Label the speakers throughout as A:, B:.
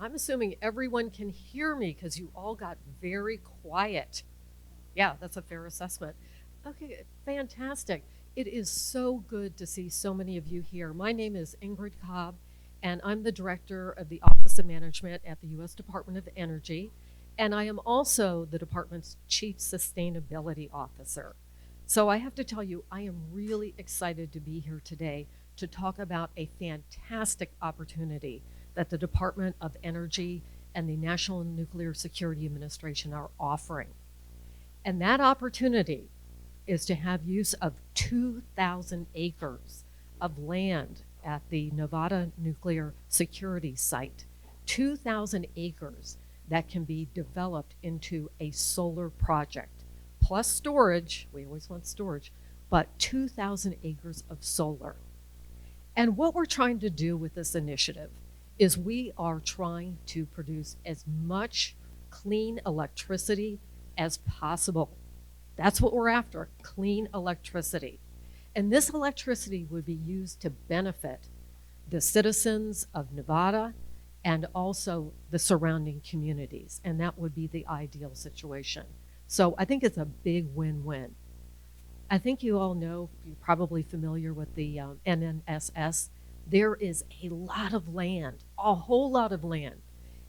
A: I'm assuming everyone can hear me because you all got very quiet. Yeah, that's a fair assessment. Okay, fantastic. It is so good to see so many of you here. My name is Ingrid Cobb, and I'm the director of the Office of Management at the U.S. Department of Energy, and I am also the department's chief sustainability officer. So I have to tell you, I am really excited to be here today to talk about a fantastic opportunity that the Department of Energy and the National Nuclear Security Administration are offering. And that opportunity is to have use of 2,000 acres of land at the Nevada Nuclear Security Site. 2,000 acres that can be developed into a solar project, plus storage. We always want storage, but 2,000 acres of solar. And what we're trying to do with this initiative is we are trying to produce as much clean electricity as possible. That's what we're after, clean electricity. And this electricity would be used to benefit the citizens of Nevada and also the surrounding communities. And that would be the ideal situation. So I think it's a big win-win. I think you all know, you're probably familiar with the NNSS. There is a lot of land, a whole lot of land,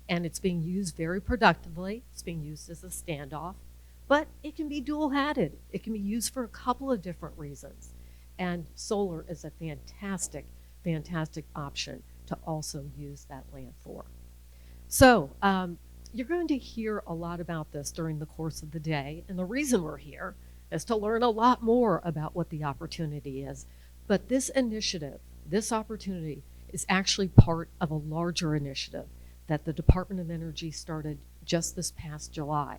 A: and it's being used very productively. It's being used as a standoff, but it can be dual-hatted. It can be used for a couple of different reasons. And solar is a fantastic, fantastic option to also use that land for. So you're going to hear a lot about this during the course of the day, and the reason we're here is to learn a lot more about what the opportunity is. But this initiative, this opportunity, is actually part of a larger initiative that the Department of Energy started just this past July.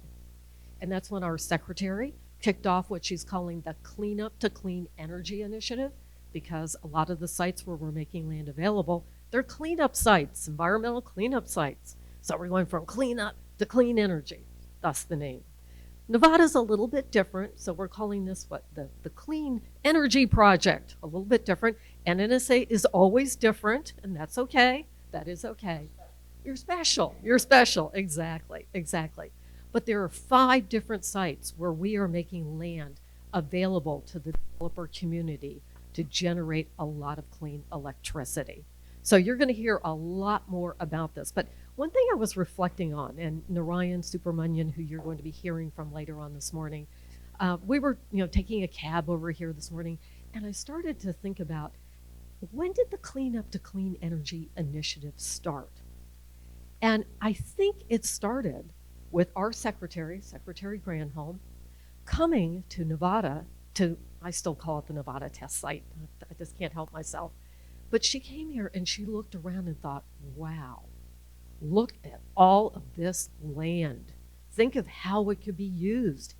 A: And that's when our secretary kicked off what she's calling the Clean Up to Clean Energy Initiative, because a lot of the sites where we're making land available, they're cleanup sites, environmental cleanup sites. So we're going from clean up to clean energy, thus the name. Nevada's a little bit different, so we're calling this the Clean Energy Project, a little bit different. NNSA is always different, and that's okay. That is okay. You're special, exactly, exactly. But there are 5 different sites where we are making land available to the developer community to generate a lot of clean electricity. So you're going to hear a lot more about this. But one thing I was reflecting on, and Narayan Subramanian, who you're going to be hearing from later on this morning, we were taking a cab over here this morning, and I started to think about, when did the Clean Up to Clean Energy Initiative start? And I think it started with our secretary, Secretary Granholm, coming to Nevada I still call it the Nevada test site. I just can't help myself. But she came here and she looked around and thought, wow, look at all of this land. Think of how it could be used.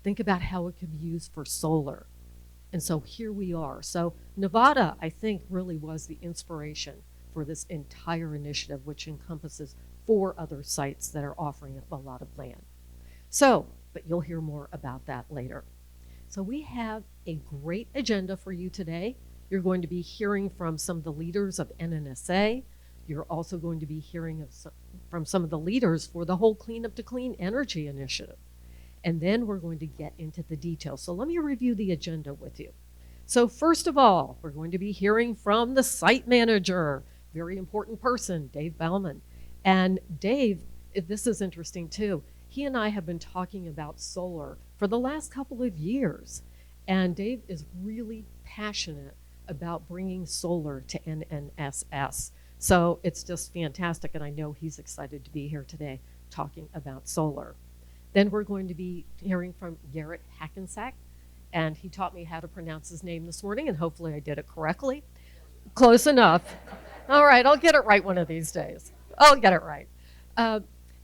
A: Think about how it could be used for solar. And so here we are. So Nevada, I think, really was the inspiration for this entire initiative, which encompasses 4 other sites that are offering a lot of land. So, but you'll hear more about that later. So we have a great agenda for you today. You're going to be hearing from some of the leaders of NNSA. You're also going to be hearing from some of the leaders for the whole Clean Up to Clean Energy Initiative. And then we're going to get into the details. So let me review the agenda with you. So first of all, we're going to be hearing from the site manager, very important person, Dave Bauman. And Dave, this is interesting too. He and I have been talking about solar for the last couple of years. And Dave is really passionate about bringing solar to NNSS. So it's just fantastic, and I know he's excited to be here today talking about solar. Then we're going to be hearing from Garrett Hackensack, and he taught me how to pronounce his name this morning, and hopefully I did it correctly. Close enough. All right, I'll get it right one of these days. I'll get it right.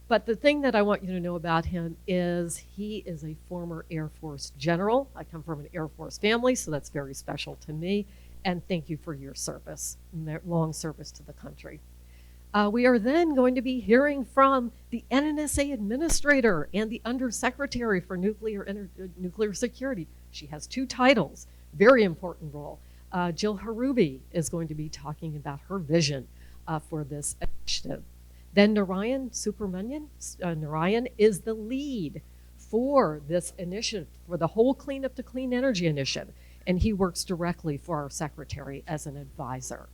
A: But the thing that I want you to know about him is he is a former Air Force general. I come from an Air Force family, so that's very special to me. And thank you for your service, long service to the country. We are then going to be hearing from the NNSA administrator and the undersecretary for nuclear security. She has 2 titles, very important role. Jill Harubi is going to be talking about her vision for this initiative. Then Narayan Subramanian, Narayan is the lead for this initiative, for the whole Clean Up to Clean Energy initiative, and he works directly for our secretary as an advisor.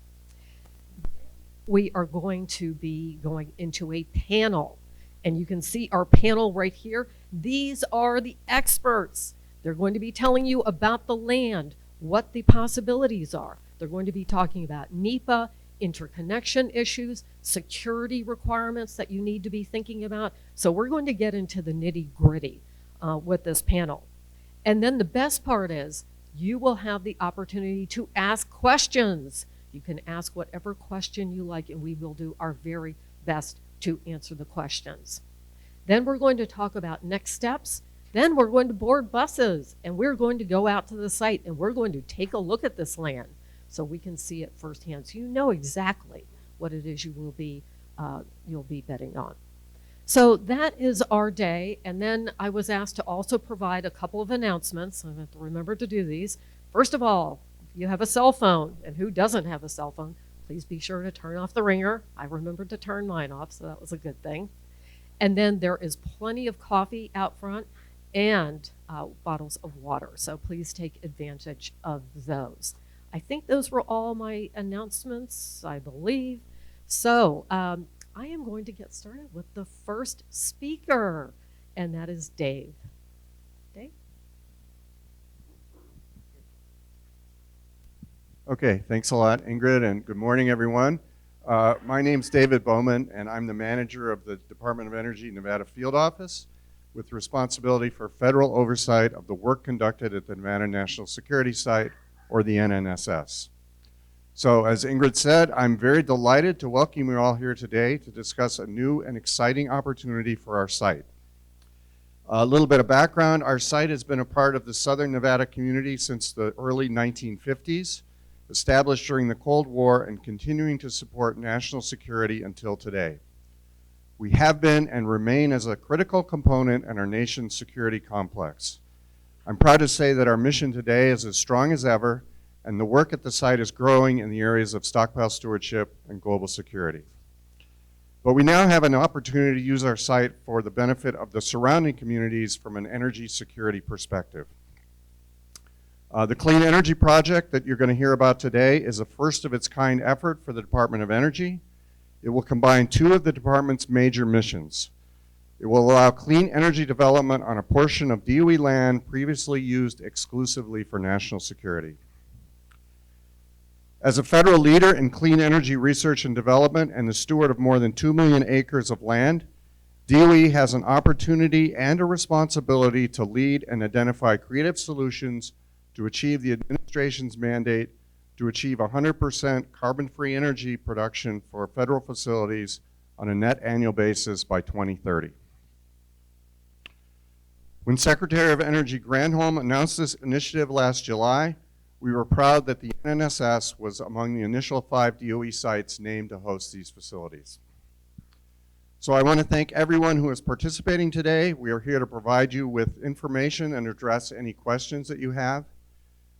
A: We are going to be going into a panel, and you can see our panel right here. These are the experts. They're going to be telling you about the land, what the possibilities are. They're going to be talking about NEPA, interconnection issues, security requirements that you need to be thinking about. So we're going to get into the nitty-gritty with this panel. And then the best part is you will have the opportunity to ask questions. You can ask whatever question you like, and we will do our very best to answer the questions. Then we're going to talk about next steps. Then we're going to board buses, and we're going to go out to the site, and we're going to take a look at this land so we can see it firsthand, so you know exactly what it is you'll be betting on. So that is our day, and then I was asked to also provide a couple of announcements. I have to remember to do these. First of all, if you have a cell phone, and who doesn't have a cell phone, please be sure to turn off the ringer. I remembered to turn mine off, so that was a good thing. And then there is plenty of coffee out front and bottles of water, so please take advantage of those. I think those were all my announcements, I believe. So I am going to get started with the first speaker, and that is Dave. Dave?
B: Okay, thanks a lot, Ingrid, and good morning, everyone. My name's David Bowman, and I'm the manager of the Department of Energy Nevada Field Office with responsibility for federal oversight of the work conducted at the Nevada National Security Site, or the NNSS. So as Ingrid said, I'm very delighted to welcome you all here today to discuss a new and exciting opportunity for our site. A little bit of background, our site has been a part of the Southern Nevada community since the early 1950s, established during the Cold War and continuing to support national security until today. We have been and remain as a critical component in our nation's security complex. I'm proud to say that our mission today is as strong as ever, and the work at the site is growing in the areas of stockpile stewardship and global security. But we now have an opportunity to use our site for the benefit of the surrounding communities from an energy security perspective. The Clean Energy Project that you're going to hear about today is a first-of-its-kind effort for the Department of Energy. It will combine two of the department's major missions. It will allow clean energy development on a portion of DOE land previously used exclusively for national security. As a federal leader in clean energy research and development and the steward of more than 2 million acres of land, DOE has an opportunity and a responsibility to lead and identify creative solutions to achieve the administration's mandate to achieve 100% carbon-free energy production for federal facilities on a net annual basis by 2030. When Secretary of Energy Granholm announced this initiative last July, we were proud that the NNSS was among the initial 5 DOE sites named to host these facilities. So I want to thank everyone who is participating today. We are here to provide you with information and address any questions that you have.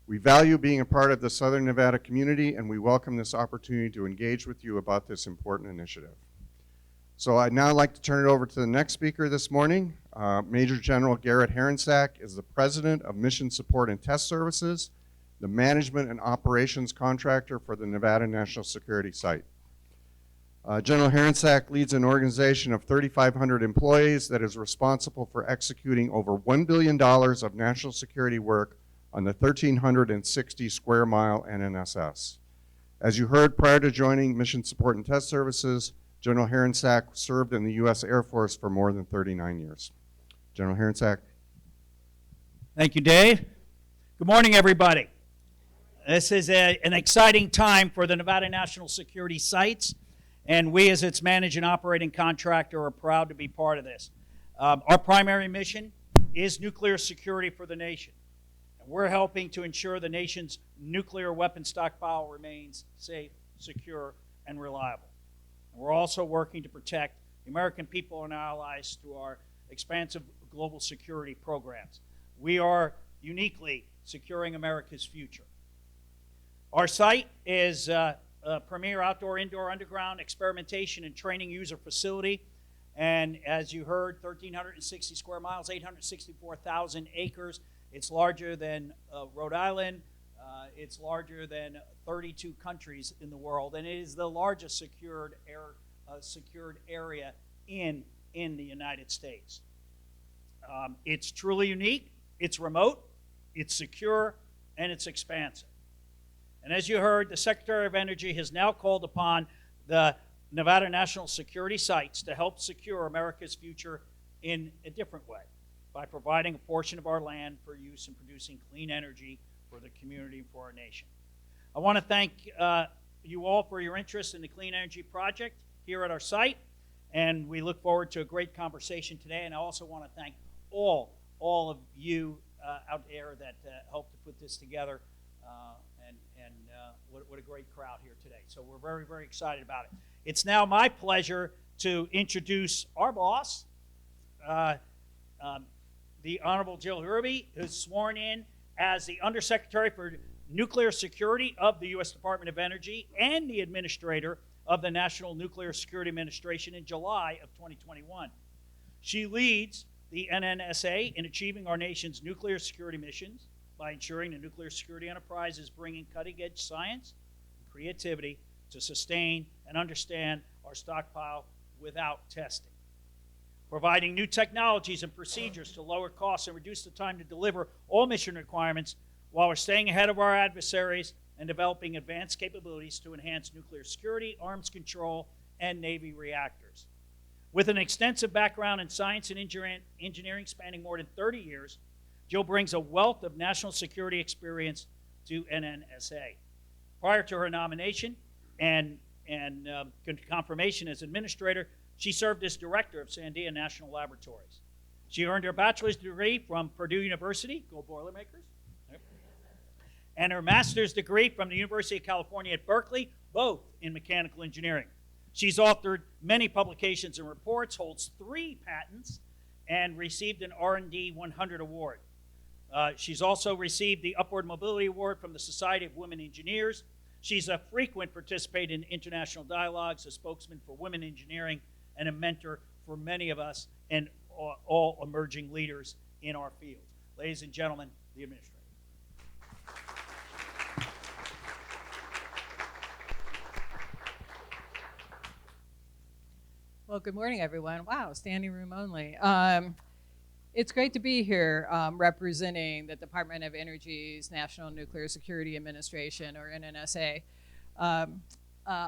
B: We value being a part of the Southern Nevada community, and we welcome this opportunity to engage with you about this important initiative. So I'd now like to turn it over to the next speaker this morning. Major General Garrett Harinsak is the President of Mission Support and Test Services, the management and operations contractor for the Nevada National Security Site. General Harinsak leads an organization of 3,500 employees that is responsible for executing over $1 billion of national security work on the 1,360 square mile NNSS. As you heard, prior to joining Mission Support and Test Services, General Harinsak served in the U.S. Air Force for more than 39 years. General Harinsak.
C: Thank you, Dave. Good morning, everybody. This is an exciting time for the Nevada National Security Sites, and we as its managing operating contractor are proud to be part of this. Our primary mission is nuclear security for the nation. And we're helping to ensure the nation's nuclear weapon stockpile remains safe, secure, and reliable. And we're also working to protect the American people and our allies through our expansive global security programs. We are uniquely securing America's future. Our site is premier outdoor, indoor, underground experimentation and training user facility. And as you heard, 1,360 square miles, 864,000 acres. It's larger than Rhode Island. It's larger than 32 countries in the world, and it is the largest secured area in the United States. It's truly unique. It's remote. It's secure, and it's expansive. And as you heard, the Secretary of Energy has now called upon the Nevada National Security Sites to help secure America's future in a different way by providing a portion of our land for use in producing clean energy for the community and for our nation. I want to thank you all for your interest in the Clean Energy Project here at our site, and we look forward to a great conversation today. And I also want to thank all of you out there that helped to put this together, what a great crowd here today. So we're very, very excited about it. It's now my pleasure to introduce our boss, the Honorable Jill Hruby, who's sworn in as the Undersecretary for Nuclear Security of the U.S. Department of Energy and the Administrator of the National Nuclear Security Administration in July of 2021. She leads the NNSA in achieving our nation's nuclear security missions by ensuring the nuclear security enterprise is bringing cutting-edge science and creativity to sustain and understand our stockpile without testing, providing new technologies and procedures to lower costs and reduce the time to deliver all mission requirements while we're staying ahead of our adversaries and developing advanced capabilities to enhance nuclear security, arms control, and Navy reactors. With an extensive background in science and engineering spanning more than 30 years, Jill brings a wealth of national security experience to NNSA. Prior to her nomination and confirmation as administrator, she served as director of Sandia National Laboratories. She earned her bachelor's degree from Purdue University, go Boilermakers, and her master's degree from the University of California at Berkeley, both in mechanical engineering. She's authored many publications and reports, holds 3 patents, and received an R&D 100 award. She's also received the Upward Mobility Award from the Society of Women Engineers. She's a frequent participant in international dialogues, a spokesman for women engineering, and a mentor for many of us and all emerging leaders in our field. Ladies and gentlemen, the Administrator.
D: Well, good morning, everyone. Wow, standing room only. It's great to be here representing the Department of Energy's National Nuclear Security Administration, or NNSA.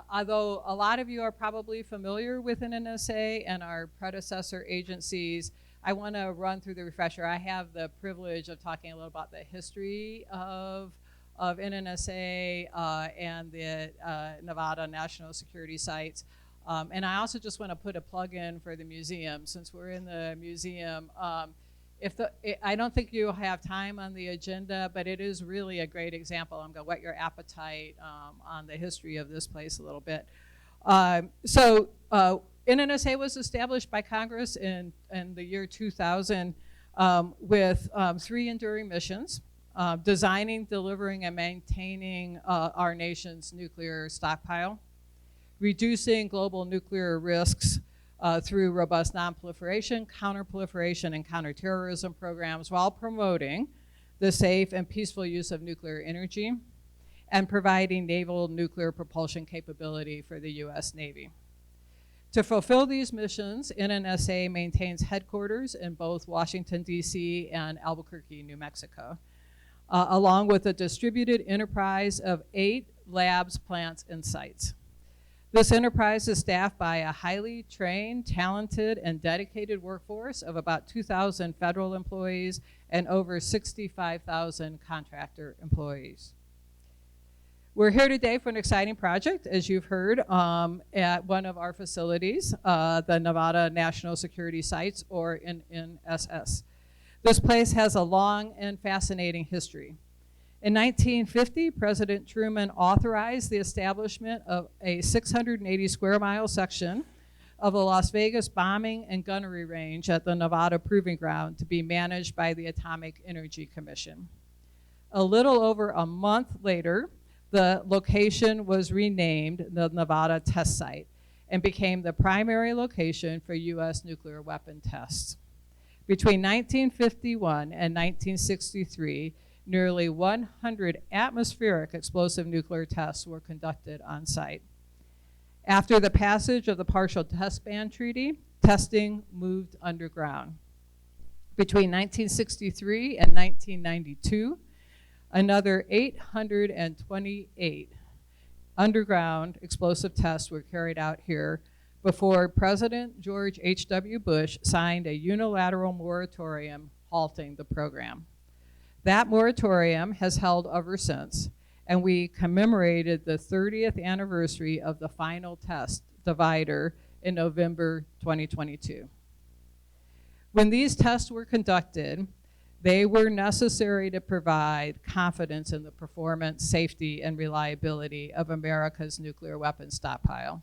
D: Although a lot of you are probably familiar with NNSA and our predecessor agencies, I want to run through the refresher. I have the privilege of talking a little about the history of NNSA and the Nevada National Security Sites. And I also just want to put a plug in for the museum. Since we're in the museum, I don't think you'll have time on the agenda, but it is really a great example. I'm going to whet your appetite on the history of this place a little bit. NNSA was established by Congress in the year 2000 with 3 enduring missions: designing, delivering, and maintaining our nation's nuclear stockpile, reducing global nuclear risks through robust nonproliferation, counterproliferation, and counterterrorism programs, while promoting the safe and peaceful use of nuclear energy, and providing naval nuclear propulsion capability for the U.S. Navy. To fulfill these missions, NNSA maintains headquarters in both Washington, D.C. and Albuquerque, New Mexico, along with a distributed enterprise of 8 labs, plants, and sites. This enterprise is staffed by a highly trained, talented, and dedicated workforce of about 2,000 federal employees and over 65,000 contractor employees. We're here today for an exciting project, as you've heard, at one of our facilities, the Nevada National Security Sites, or NNSS. This place has a long and fascinating history. In 1950, President Truman authorized the establishment of a 680 square mile section of the Las Vegas bombing and gunnery range at the Nevada Proving Ground to be managed by the Atomic Energy Commission. A little over a month later, the location was renamed the Nevada Test Site and became the primary location for U.S. nuclear weapon tests. Between 1951 and 1963, nearly 100 atmospheric explosive nuclear tests were conducted on site. After the passage of the Partial Test Ban Treaty, testing moved underground. Between 1963 and 1992, another 828 underground explosive tests were carried out here before President George H.W. Bush signed a unilateral moratorium halting the program. That moratorium has held ever since, and we commemorated the 30th anniversary of the final test, Divider, in November 2022. When these tests were conducted, they were necessary to provide confidence in the performance, safety, and reliability of America's nuclear weapons stockpile.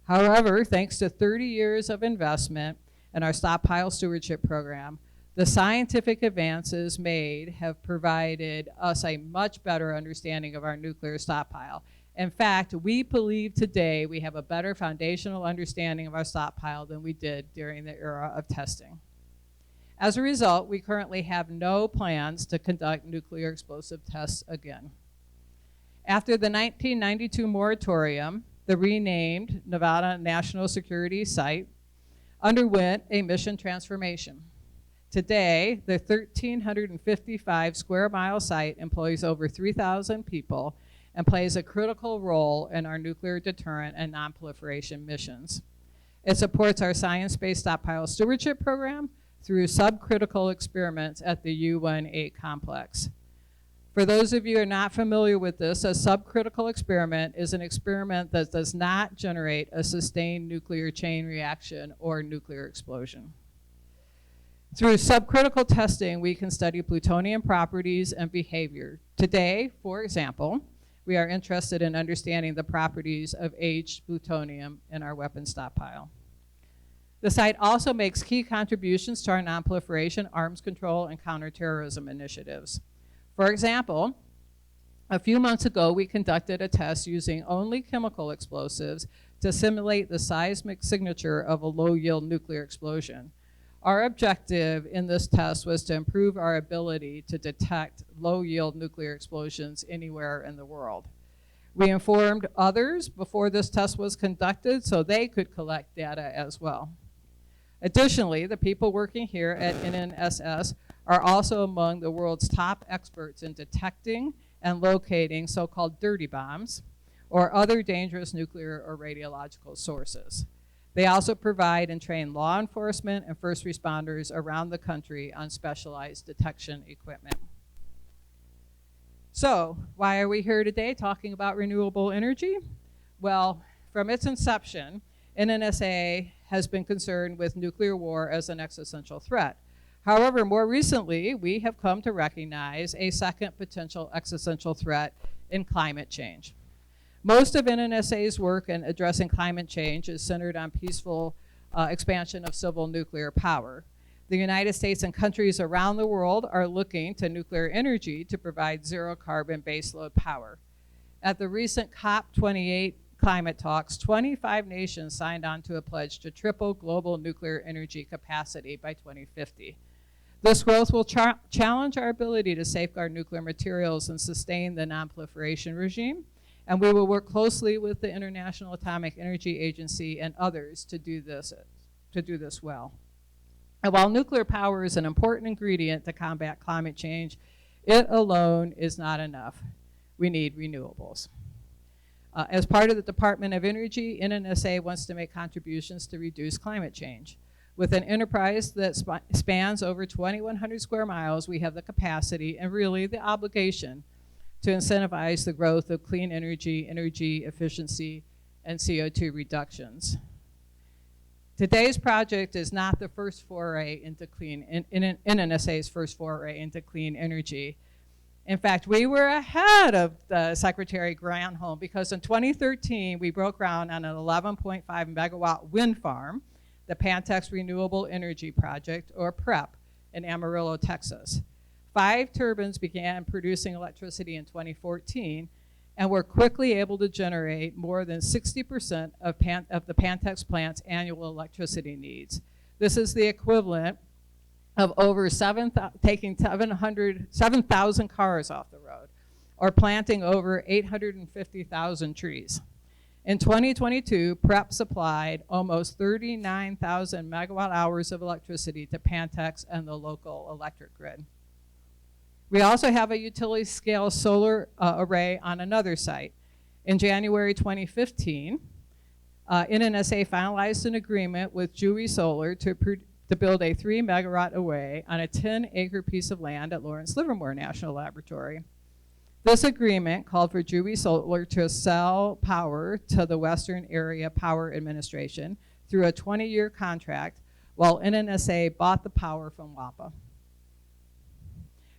D: However, thanks to 30 years of investment in our stockpile stewardship program, the scientific advances made have provided us a much better understanding of our nuclear stockpile. In fact, we believe today we have a better foundational understanding of our stockpile than we did during the era of testing. As a result, we currently have no plans to conduct nuclear explosive tests again. After the 1992 moratorium, the renamed Nevada National Security Site underwent a mission transformation. Today, the 1,355 square mile site employs over 3,000 people and plays a critical role in our nuclear deterrent and nonproliferation missions. It supports our science-based stockpile stewardship program through subcritical experiments at the U-18 complex. For those of you who are not familiar with this, a subcritical experiment is an experiment that does not generate a sustained nuclear chain reaction or nuclear explosion. Through subcritical testing, we can study plutonium properties and behavior. Today, for example, we are interested in understanding the properties of aged plutonium in our weapons stockpile. The site also makes key contributions to our nonproliferation, arms control, and counterterrorism initiatives. For example, a few months ago, we conducted a test using only chemical explosives to simulate the seismic signature of a low-yield nuclear explosion. Our objective in this test was to improve our ability to detect low-yield nuclear explosions anywhere in the world. We informed others before this test was conducted so they could collect data as well. Additionally, the people working here at NNSS are also among the world's top experts in detecting and locating so-called dirty bombs or other dangerous nuclear or radiological sources. They also provide and train law enforcement and first responders around the country on specialized detection equipment. So, why are we here today talking about renewable energy? Well, from its inception, NNSA has been concerned with nuclear war as an existential threat. However, more recently, we have come to recognize a second potential existential threat in climate change. Most of NNSA's work in addressing climate change is centered on peaceful expansion of civil nuclear power. The United States and countries around the world are looking to nuclear energy to provide zero carbon baseload power. At the recent COP28 climate talks, 25 nations signed on to a pledge to triple global nuclear energy capacity by 2050. This growth will challenge our ability to safeguard nuclear materials and sustain the nonproliferation regime, and we will work closely with the International Atomic Energy Agency and others to do this well. And while nuclear power is an important ingredient to combat climate change, it alone is not enough. We need renewables. As part of the Department of Energy, NNSA wants to make contributions to reduce climate change. With an enterprise that spans over 2,100 square miles, we have the capacity and really the obligation to incentivize the growth of clean energy, energy efficiency, and CO2 reductions. Today's project is not the first foray into NNSA's first foray into clean energy. In fact, we were ahead of the Secretary Granholm because in 2013, we broke ground on an 11.5 megawatt wind farm, the Pantex Renewable Energy Project, or PREP, in Amarillo, Texas. 5 turbines began producing electricity in 2014, and we're quickly able to generate more than 60% of the Pantex plant's annual electricity needs. This is the equivalent of over taking 7,000 cars off the road, or planting over 850,000 trees. In 2022, PREP supplied almost 39,000 megawatt hours of electricity to Pantex and the local electric grid. We also have a utility scale solar array on another site. In January 2015, NNSA finalized an agreement with Dewey Solar to build a 3 megawatt array on a 10-acre piece of land at Lawrence Livermore National Laboratory. This agreement called for Dewey Solar to sell power to the Western Area Power Administration through a 20-year contract, while NNSA bought the power from WAPA.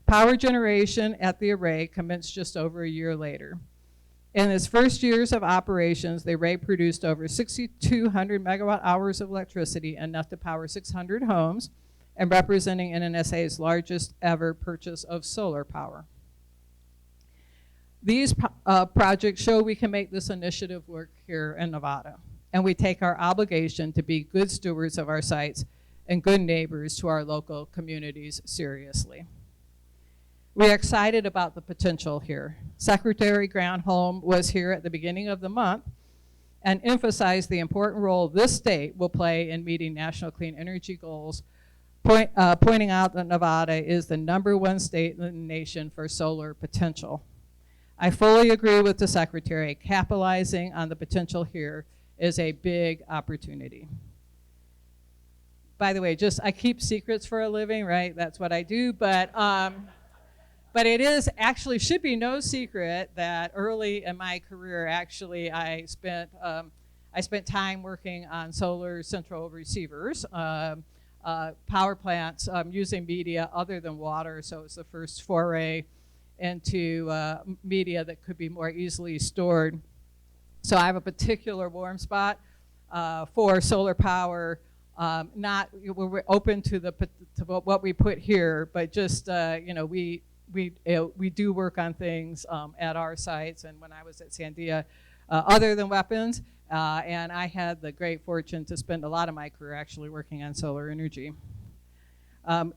D: Power generation at the array commenced just over a year later. In its first years of operations, the array produced over 6,200 megawatt hours of electricity, enough to power 600 homes, and representing NNSA's largest ever purchase of solar power. These projects show we can make this initiative work here in Nevada, and we take our obligation to be good stewards of our sites and good neighbors to our local communities seriously. We are excited about the potential here. Secretary Granholm was here at the beginning of the month and emphasized the important role this state will play in meeting national clean energy goals, pointing out that Nevada is the #1 state in the nation for solar potential. I fully agree with the Secretary. Capitalizing on the potential here is a big opportunity. By the way, I keep secrets for a living, right? That's what I do, but it is actually, should be no secret that early in my career, actually, I spent time working on solar central receivers, power plants using media other than water, so it was the first foray into media that could be more easily stored. So I have a particular warm spot for solar power. We're open to what we put here, but just we do work on things at our sites, and when I was at Sandia, other than weapons, and I had the great fortune to spend a lot of my career actually working on solar energy.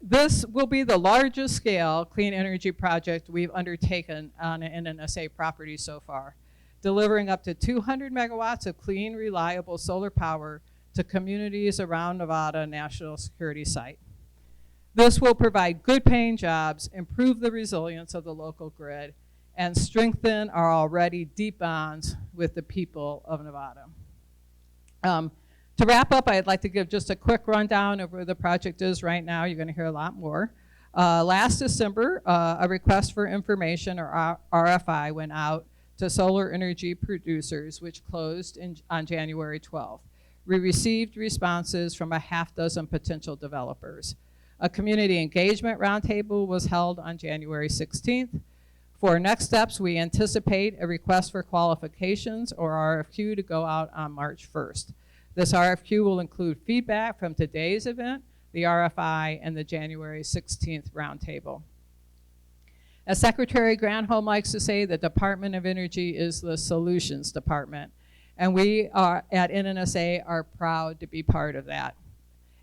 D: This will be the largest scale clean energy project we've undertaken on an NNSA property so far, delivering up to 200 megawatts of clean, reliable solar power to communities around Nevada National Security Site. This will provide good paying jobs, improve the resilience of the local grid, and strengthen our already deep bonds with the people of Nevada. To wrap up, I'd like to give just a quick rundown of where the project is right now. You're going to hear a lot more. Last December, a request for information, or RFI, went out to solar energy producers, which closed on January 12th. We received responses from a half dozen potential developers. A community engagement roundtable was held on January 16th. For next steps, we anticipate a request for qualifications, or RFQ, to go out on March 1st. This RFQ will include feedback from today's event, the RFI, and the January 16th roundtable. As Secretary Granholm likes to say, the Department of Energy is the solutions department, and we at NNSA are proud to be part of that.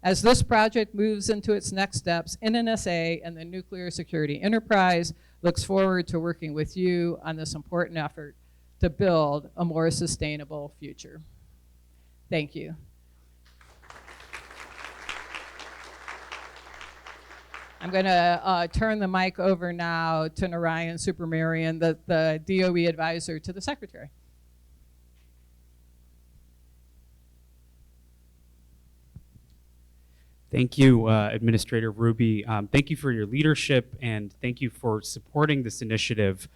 D: As this project moves into its next steps, NNSA and the Nuclear Security Enterprise looks forward to working with you on this important effort to build a more sustainable future. Thank you. I'm going to turn the mic over now to Narayan Subramanian, the DOE advisor to the Secretary.
E: Thank you, Administrator Ruby. Thank you for your leadership, and thank you for supporting this initiative,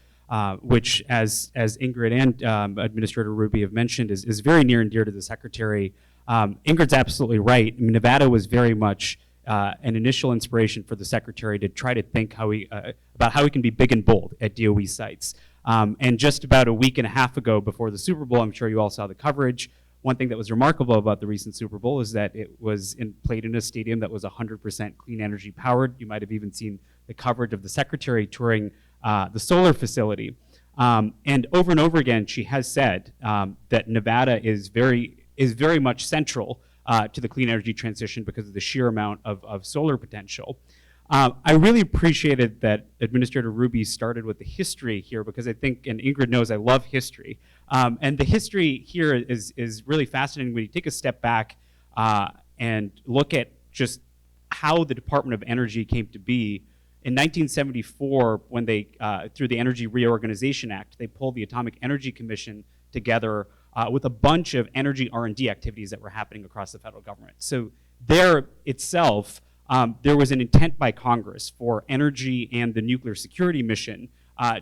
E: which, as Ingrid and Administrator Ruby have mentioned, is very near and dear to the Secretary. Ingrid's absolutely right. I mean, Nevada was very much an initial inspiration for the Secretary to try to think about how we can be big and bold at DOE sites. And just about a week and a half ago, before the Super Bowl, I'm sure you all saw the coverage. One thing that was remarkable about the recent Super Bowl is that it was played in a stadium that was 100% clean energy powered. You might have even seen the coverage of the Secretary touring the solar facility. And over again, she has said that Nevada is very much central to the clean energy transition because of the sheer amount of solar potential. I really appreciated that Administrator Ruby started with the history here because I think, and Ingrid knows I love history, and the history here is really fascinating when you take a step back and look at just how the Department of Energy came to be. In 1974, when they, through the Energy Reorganization Act, they pulled the Atomic Energy Commission together with a bunch of energy R&D activities that were happening across the federal government. So there itself, there was an intent by Congress for energy and the nuclear security mission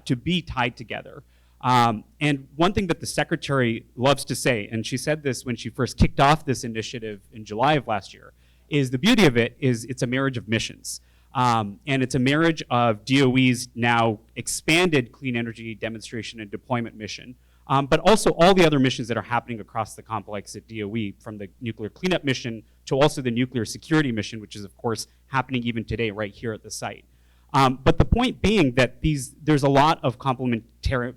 E: to be tied together. And one thing that the secretary loves to say, and she said this when she first kicked off this initiative in July of last year, is the beauty of it is it's a marriage of missions. And it's a marriage of DOE's now expanded clean energy demonstration and deployment mission, but also all the other missions that are happening across the complex at DOE, from the nuclear cleanup mission to also the nuclear security mission, which is of course happening even today right here at the site. But the point being that there's a lot of complementary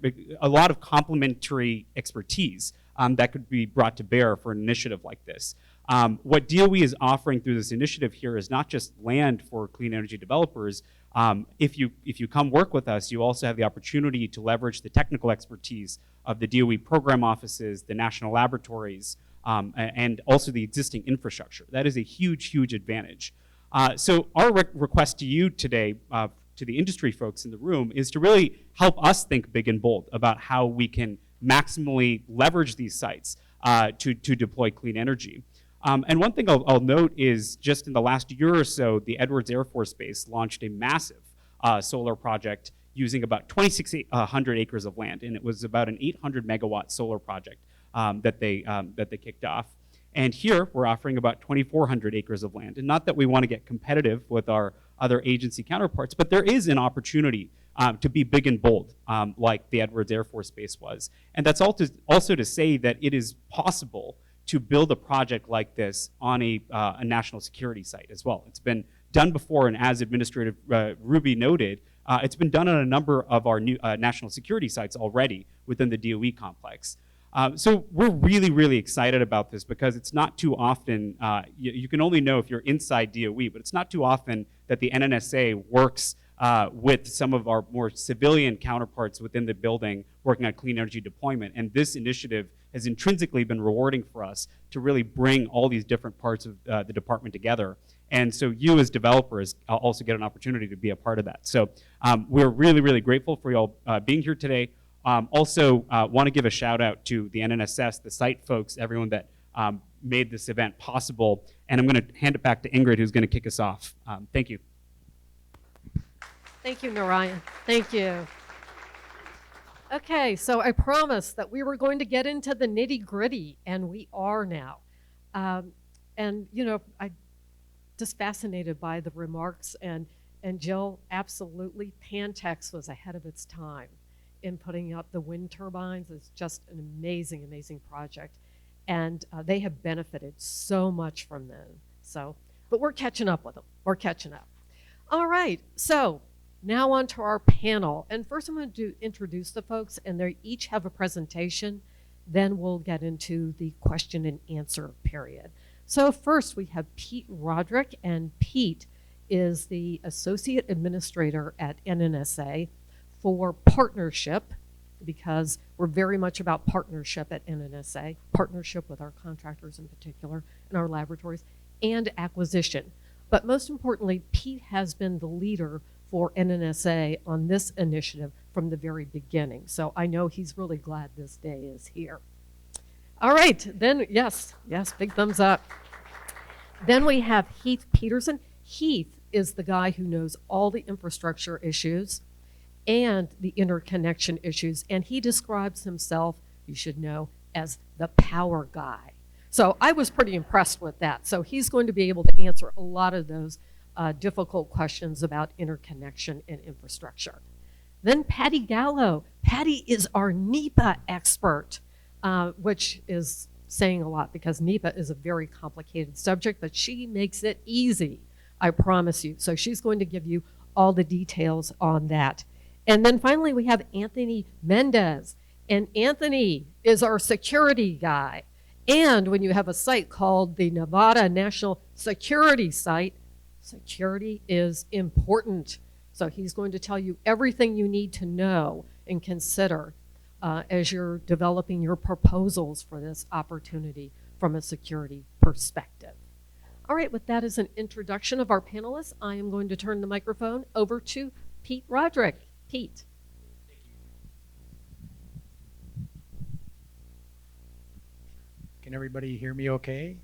E: expertise that could be brought to bear for an initiative like this. What DOE is offering through this initiative here is not just land for clean energy developers. If you come work with us, you also have the opportunity to leverage the technical expertise of the DOE program offices, the national laboratories, and also the existing infrastructure. That is a huge, huge advantage. So our request to you today, to the industry folks in the room, is to really help us think big and bold about how we can maximally leverage these sites to deploy clean energy. And one thing I'll note is just in the last year or so, the Edwards Air Force Base launched a massive solar project using about 2,600 acres of land, and it was about an 800 megawatt solar project that they kicked off. And here we're offering about 2,400 acres of land. And not that we want to get competitive with our other agency counterparts, but there is an opportunity to be big and bold, like the Edwards Air Force Base was. And that's also to say that it is possible to build a project like this on a national security site as well. It's been done before, and as Administrator Ruby noted, it's been done on a number of our new national security sites already within the DOE complex. So we're really, really excited about this because it's not too often, you can only know if you're inside DOE, but it's not too often that the NNSA works with some of our more civilian counterparts within the building working on clean energy deployment. And this initiative has intrinsically been rewarding for us to really bring all these different parts of the department together. And so you as developers also get an opportunity to be a part of that. So we're really, really grateful for you all being here today. Also want to give a shout out to the NNSS, the site folks, everyone that made this event possible. And I'm going to hand it back to Ingrid, who's going to kick us off. Thank you.
A: Thank you, Narayan. Thank you. Okay, so I promised that we were going to get into the nitty-gritty, and we are now. And you know, I just fascinated by the remarks, and Jill, absolutely, Pantex was ahead of its time in putting up the wind turbines. It's just an amazing, amazing project, and they have benefited so much from them. So, but we're catching up with them. We're catching up. All right, so now on to our panel. And first I'm going to introduce the folks, and they each have a presentation. Then we'll get into the question and answer period. So first we have Pete Roderick, and Pete is the Associate Administrator at NNSA for partnership, because we're very much about partnership at NNSA, partnership with our contractors in particular, and our laboratories, and acquisition. But most importantly, Pete has been the leader for NNSA on this initiative from the very beginning. So I know he's really glad this day is here. All right, then, yes, big thumbs up. Then we have Heath Peterson. Heath is the guy who knows all the infrastructure issues and the interconnection issues, and he describes himself, you should know, as the power guy. So I was pretty impressed with that. So he's going to be able to answer a lot of those difficult questions about interconnection and infrastructure. Then Patty Gallo. Patty is our NEPA expert, which is saying a lot because NEPA is a very complicated subject, but she makes it easy, I promise you. So she's going to give you all the details on that. And then finally, we have Anthony Mendez. And Anthony is our security guy. And when you have a site called the Nevada National Security Site, security is important. So he's going to tell you everything you need to know and consider as you're developing your proposals for this opportunity from a security perspective. All right, with that as an introduction of our panelists, I am going to turn the microphone over to Pete Roderick. Pete.
F: Can everybody hear me okay?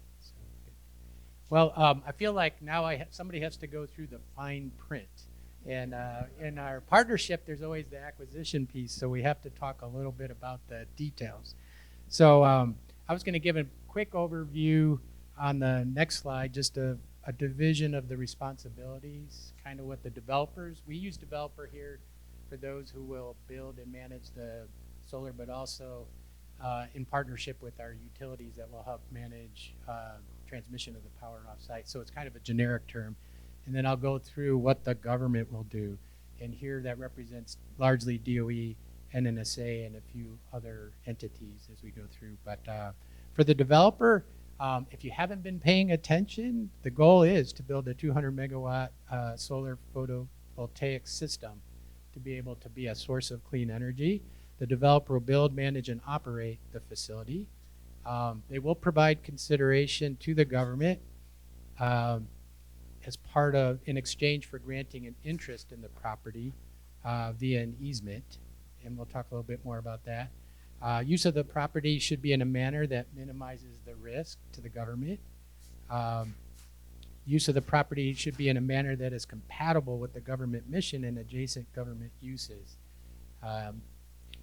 F: Well, I feel like now somebody has to go through the fine print. And in our partnership, there's always the acquisition piece, so we have to talk a little bit about the details. So I was going to give a quick overview on the next slide, just a division of the responsibilities, kind of what the developers, we use developer here for those who will build and manage the solar, but also in partnership with our utilities that will help manage transmission of the power off-site. So it's kind of a generic term. And then I'll go through what the government will do. And here that represents largely DOE, NNSA, and a few other entities as we go through. But for the developer, if you haven't been paying attention, the goal is to build a 200 megawatt solar photovoltaic system to be able to be a source of clean energy. The developer will build, manage, and operate the facility. They will provide consideration to the government as part of, in exchange for granting an interest in the property via an easement. And we'll talk a little bit more about that. Use of the property should be in a manner that minimizes the risk to the government. Use of the property should be in a manner that is compatible with the government mission and adjacent government uses.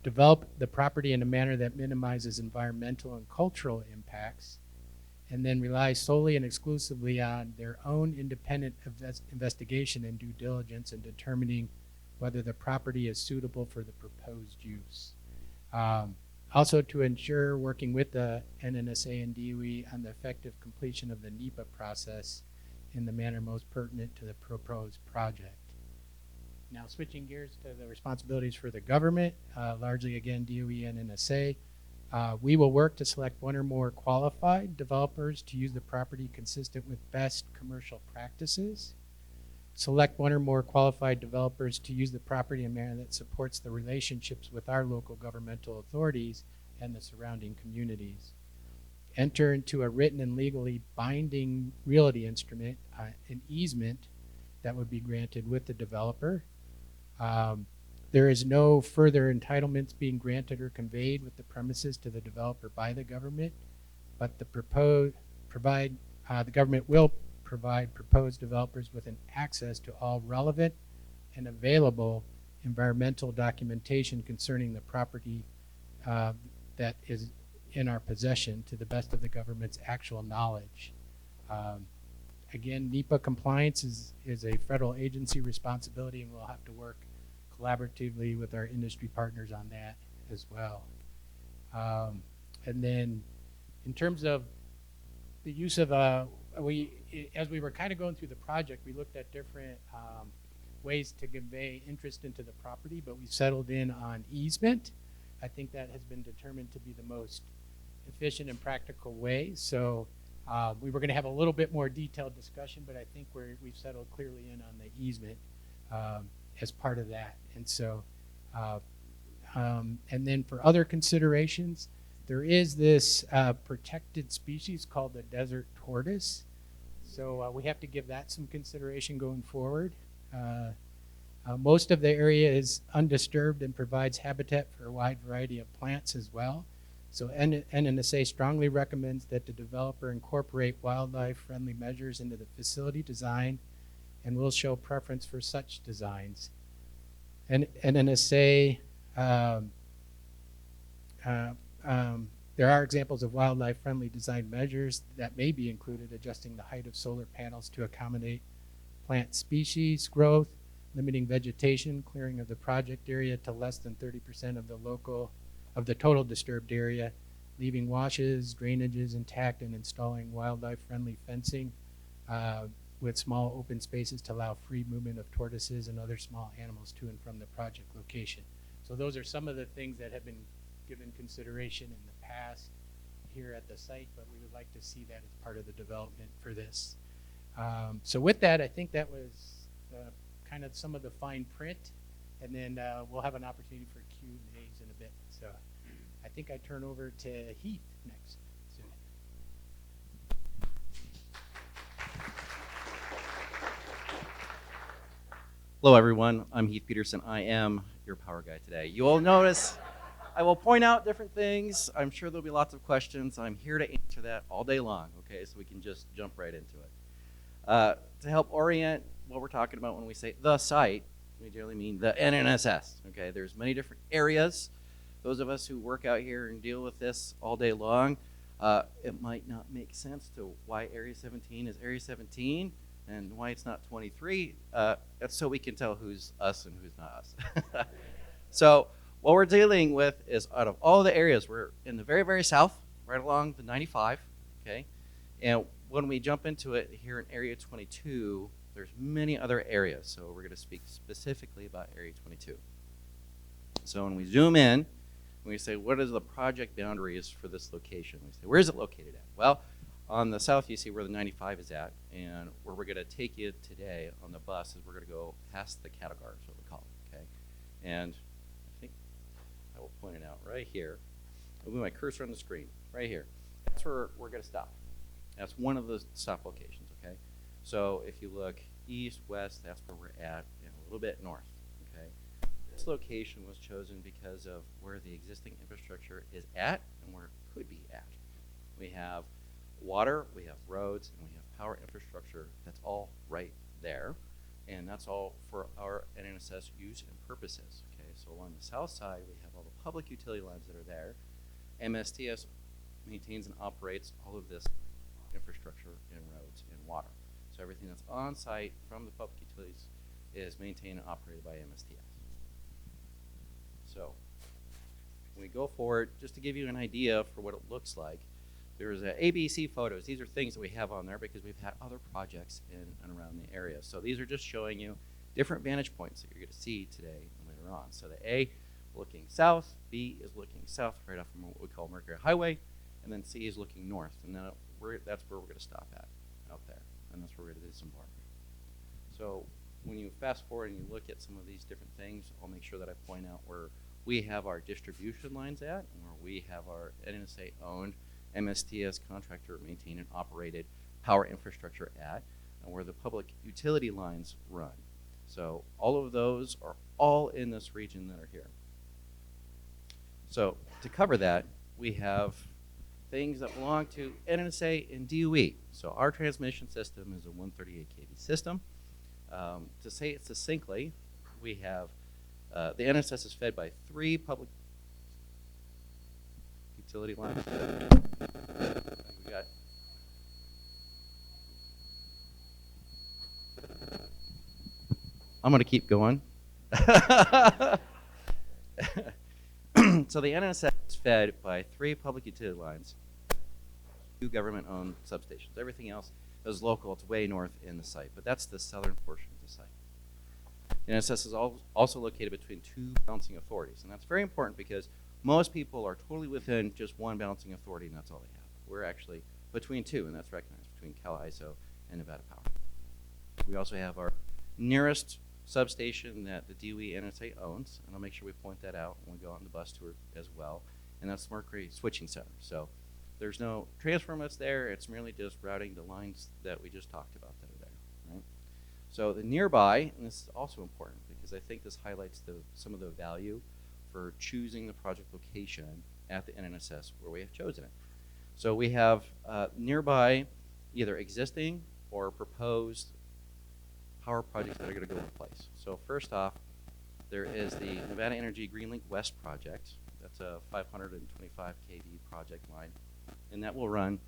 F: Develop the property in a manner that minimizes environmental and cultural impacts, and then rely solely and exclusively on their own independent investigation and due diligence in determining whether the property is suitable for the proposed use. Also to ensure working with the NNSA and DOE on the effective completion of the NEPA process in the manner most pertinent to the proposed project. Now switching gears to the responsibilities for the government, largely again DOE and NNSA. We will work to select one or more qualified developers to use the property consistent with best commercial practices. Select one or more qualified developers to use the property in a manner that supports the relationships with our local governmental authorities and the surrounding communities. Enter into a written and legally binding realty instrument, an easement that would be granted with the developer. There is no further entitlements being granted or conveyed with the premises to the developer by the government, but the government will provide proposed developers with an access to all relevant and available environmental documentation concerning the property that is in our possession to the best of the government's actual knowledge. Again, NEPA compliance is a federal agency responsibility, and we'll have to work collaboratively with our industry partners on that as well. And then in terms of the use of, as we were kind of going through the project, we looked at different ways to convey interest into the property, but we settled in on easement. I think that has been determined to be the most efficient and practical way. So we were going to have a little bit more detailed discussion, but I think we've settled clearly in on the easement as part of that. And so, and then for other considerations, there is this protected species called the desert tortoise. So we have to give that some consideration going forward. Most of the area is undisturbed and provides habitat for a wide variety of plants as well. So NNSA strongly recommends that the developer incorporate wildlife-friendly measures into the facility design and will show preference for such designs. And NNSA, there are examples of wildlife-friendly design measures that may be included, adjusting the height of solar panels to accommodate plant species growth, limiting vegetation, clearing of the project area to less than 30% of the total disturbed area, leaving washes, drainages intact, and installing wildlife-friendly fencing. with small open spaces to allow free movement of tortoises and other small animals to and from the project location. So those are some of the things that have been given consideration in the past here at the site, but we would like to see that as part of the development for this. So with that, I think that was kind of some of the fine print, and then we'll have an opportunity for Q&As in a bit. So I think I turn over to Heath next. So,
G: hello, everyone. I'm Heath Peterson. I am your power guy today. You will notice I will point out different things. I'm sure there'll be lots of questions. I'm here to answer that all day long, okay, so we can just jump right into it. To help orient what we're talking about when we say the site, we generally mean the NNSS, okay? There's many different areas. Those of us who work out here and deal with this all day long, it might not make sense to why Area 17 is Area 17 and why it's not 23. That's so we can tell who's us and who's not us. So what we're dealing with is out of all the areas, we're in the very, very south, right along the 95, okay? And when we jump into it here in Area 22, there's many other areas. So we're going to speak specifically about Area 22. So when we zoom in, we say, what is the project boundaries for this location? We say, where is it located at? Well, on the south, you see where the 95 is at, and where we're going to take you today on the bus is we're going to go past the Category, is what we call it, okay? And I think I will point it out right here. I'll move my cursor on the screen, right here. That's where we're going to stop. That's one of the stop locations, okay? So if you look east, west, that's where we're at, and a little bit north, okay? This location was chosen because of where the existing infrastructure is at and where it could be at. We have water, we have roads, and we have power infrastructure. That's all right there, and that's all for our NNSS use and purposes, okay? So along the south side, we have all the public utility lines that are there. MSTS maintains and operates all of this infrastructure and roads and water. So everything that's on site from the public utilities is maintained and operated by MSTS. So when we go forward, just to give you an idea for what it looks like, there's ABC photos. These are things that we have on there because we've had other projects in and around the area. So these are just showing you different vantage points that you're going to see today and later on. So the A looking south, B is looking south right off from what we call Mercury Highway, and then C is looking north. And then that's where we're going to stop at, out there. And that's where we're going to disembark. So when you fast forward and you look at some of these different things, I'll make sure that I point out where we have our distribution lines at, and where we have our NNSA-owned MSTS contractor maintained and operated power infrastructure at, and where the public utility lines run. So all of those are all in this region that are here. So to cover that, we have things that belong to NNSA and DOE. So our transmission system is a 138 kV system. To say it succinctly, we have the NNSS is fed by 3 public utility lines. We got I'm going to keep going. So the NNSS is fed by 3 public utility lines, 2 government-owned substations. Everything else is local. It's way north in the site, but that's the southern portion of the site. The NNSS is also located between 2 balancing authorities, and that's very important because most people are totally within just 1 balancing authority, and that's all they have. We're actually between 2, and that's recognized between CalISO and Nevada Power. We also have our nearest substation that the DOE NNSA owns, and I'll make sure we point that out when we go on the bus tour as well, and that's the Mercury Switching Center. So there's no transformer that's there. It's merely just routing the lines that we just talked about that are there, right? So the nearby, and this is also important because I think this highlights some of the value for choosing the project location at the NNSS where we have chosen it. So we have nearby either existing or proposed power projects that are going to go in place. So first off, there is the Nevada Energy GreenLink West project. That's a 525 kV project line, and that will run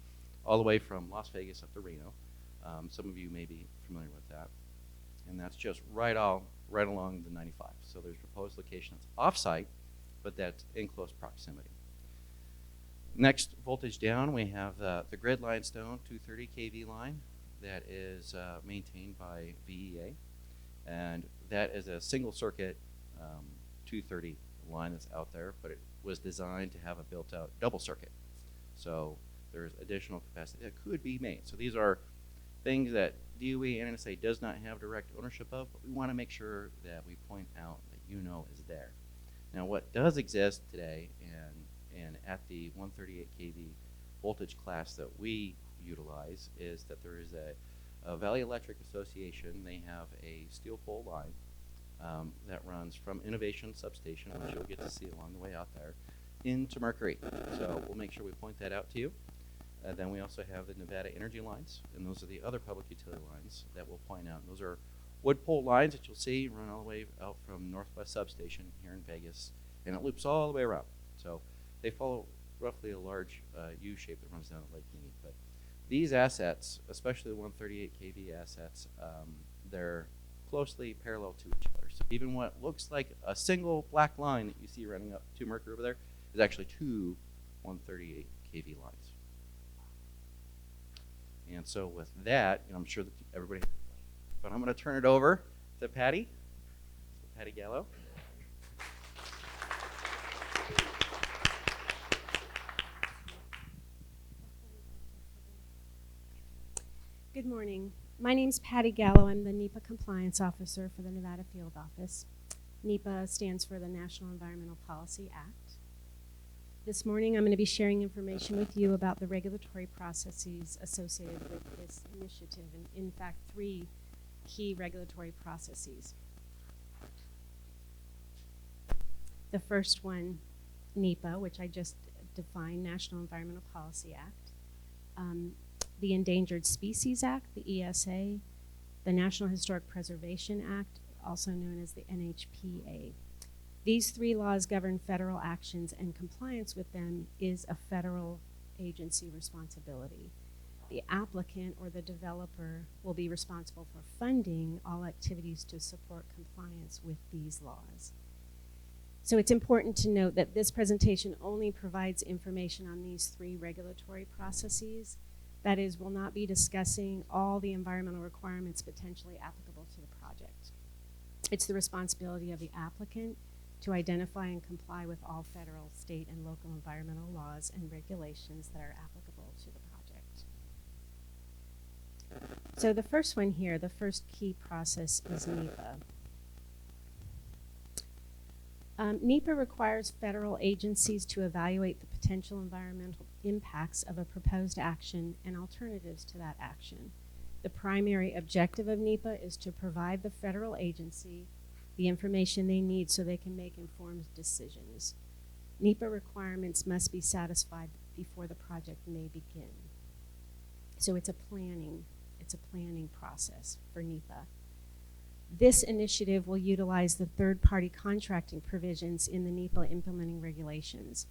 G: all the way from Las Vegas up to Reno. Some of you may be familiar with that. And that's just right along the 95. So there's a proposed location that's off-site, but that's in close proximity. Next voltage down, we have the Grid Limestone 230 kV line. that is maintained by VEA, and that is a single circuit 230 line that's out there, but it was designed to have a built-out double circuit. So there's additional capacity that could be made. So these are things that DOE and NSA does not have direct ownership of, but we want to make sure that we point out that is there. Now, what does exist today, and at the 138 kV voltage class that we utilize, is that there is a Valley Electric Association. They have a steel pole line that runs from Innovation Substation, which you'll get to see along the way out there, into Mercury. So we'll make sure we point that out to you. Then we also have the Nevada Energy lines, and those are the other public utility lines that we'll point out. And those are wood pole lines that you'll see run all the way out from Northwest Substation here in Vegas, and it loops all the way around. So they follow roughly a large U shape that runs down at Lake Mead. But these assets, especially the 138 kV assets, they're closely parallel to each other. So even what looks like a single black line that you see running up to Mercury over there is actually two 138 kV lines. And so with that, I'm sure that everybody has a question, but I'm going to turn it over to Patty. So Patty Gallo.
H: Good morning. My name's Patty Gallo. I'm the NEPA Compliance Officer for the Nevada Field Office. NEPA stands for the National Environmental Policy Act. This morning I'm going to be sharing information with you about the regulatory processes associated with this initiative, and in fact 3 key regulatory processes. The first one, NEPA, which I just defined, National Environmental Policy Act. The Endangered Species Act, the ESA, the National Historic Preservation Act, also known as the NHPA. These 3 laws govern federal actions, and compliance with them is a federal agency responsibility. The applicant or the developer will be responsible for funding all activities to support compliance with these laws. So it's important to note that this presentation only provides information on these 3 regulatory processes. That is, we'll not be discussing all the environmental requirements potentially applicable to the project. It's the responsibility of the applicant to identify and comply with all federal, state, and local environmental laws and regulations that are applicable to the project. So the first one here, the first key process is NEPA. NEPA requires federal agencies to evaluate the potential environmental impacts of a proposed action and alternatives to that action. The primary objective of NEPA is to provide the federal agency the information they need so they can make informed decisions. NEPA requirements must be satisfied before the project may begin. So it's a planning process for NEPA. This initiative will utilize the third-party contracting provisions in the NEPA implementing regulations.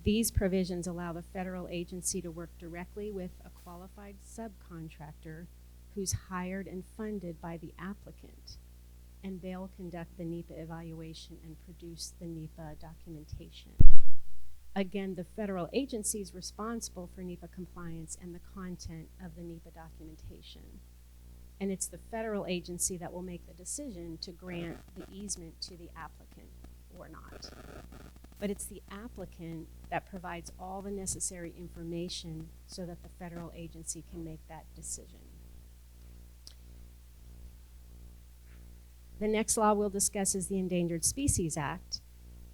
H: These provisions allow the federal agency to work directly with a qualified subcontractor who's hired and funded by the applicant, and they'll conduct the NEPA evaluation and produce the NEPA documentation. Again, the federal agency is responsible for NEPA compliance and the content of the NEPA documentation. And it's the federal agency that will make the decision to grant the easement to the applicant or not. But it's the applicant that provides all the necessary information so that the federal agency can make that decision. The next law we'll discuss is the Endangered Species Act.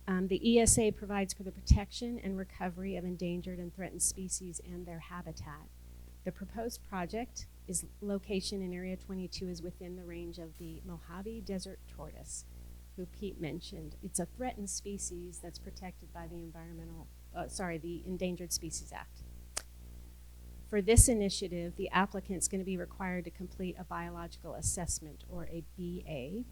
H: The ESA provides for the protection and recovery of endangered and threatened species and their habitat. The proposed project location in Area 22 is within the range of the Mojave Desert Tortoise, who Pete mentioned. It's a threatened species that's protected by the the Endangered Species Act. For this initiative, the applicant's going to be required to complete a biological assessment, or a BA,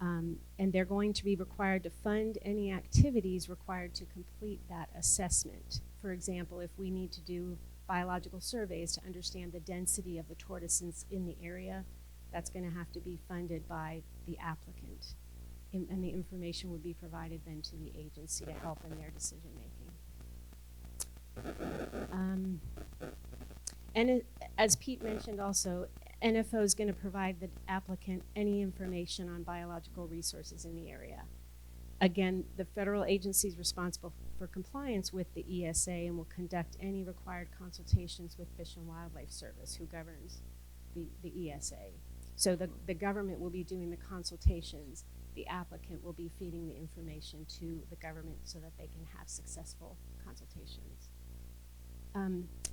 H: and they're going to be required to fund any activities required to complete that assessment. For example, if we need to do biological surveys to understand the density of the tortoises in the area, that's going to have to be funded by the applicant. And the information would be provided then to the agency to help in their decision making. as Pete mentioned also, NFO is going to provide the applicant any information on biological resources in the area. Again, the federal agency is responsible for compliance with the ESA and will conduct any required consultations with Fish and Wildlife Service, who governs the ESA. So the government will be doing the consultations. The applicant will be feeding the information to the government so that they can have successful consultations.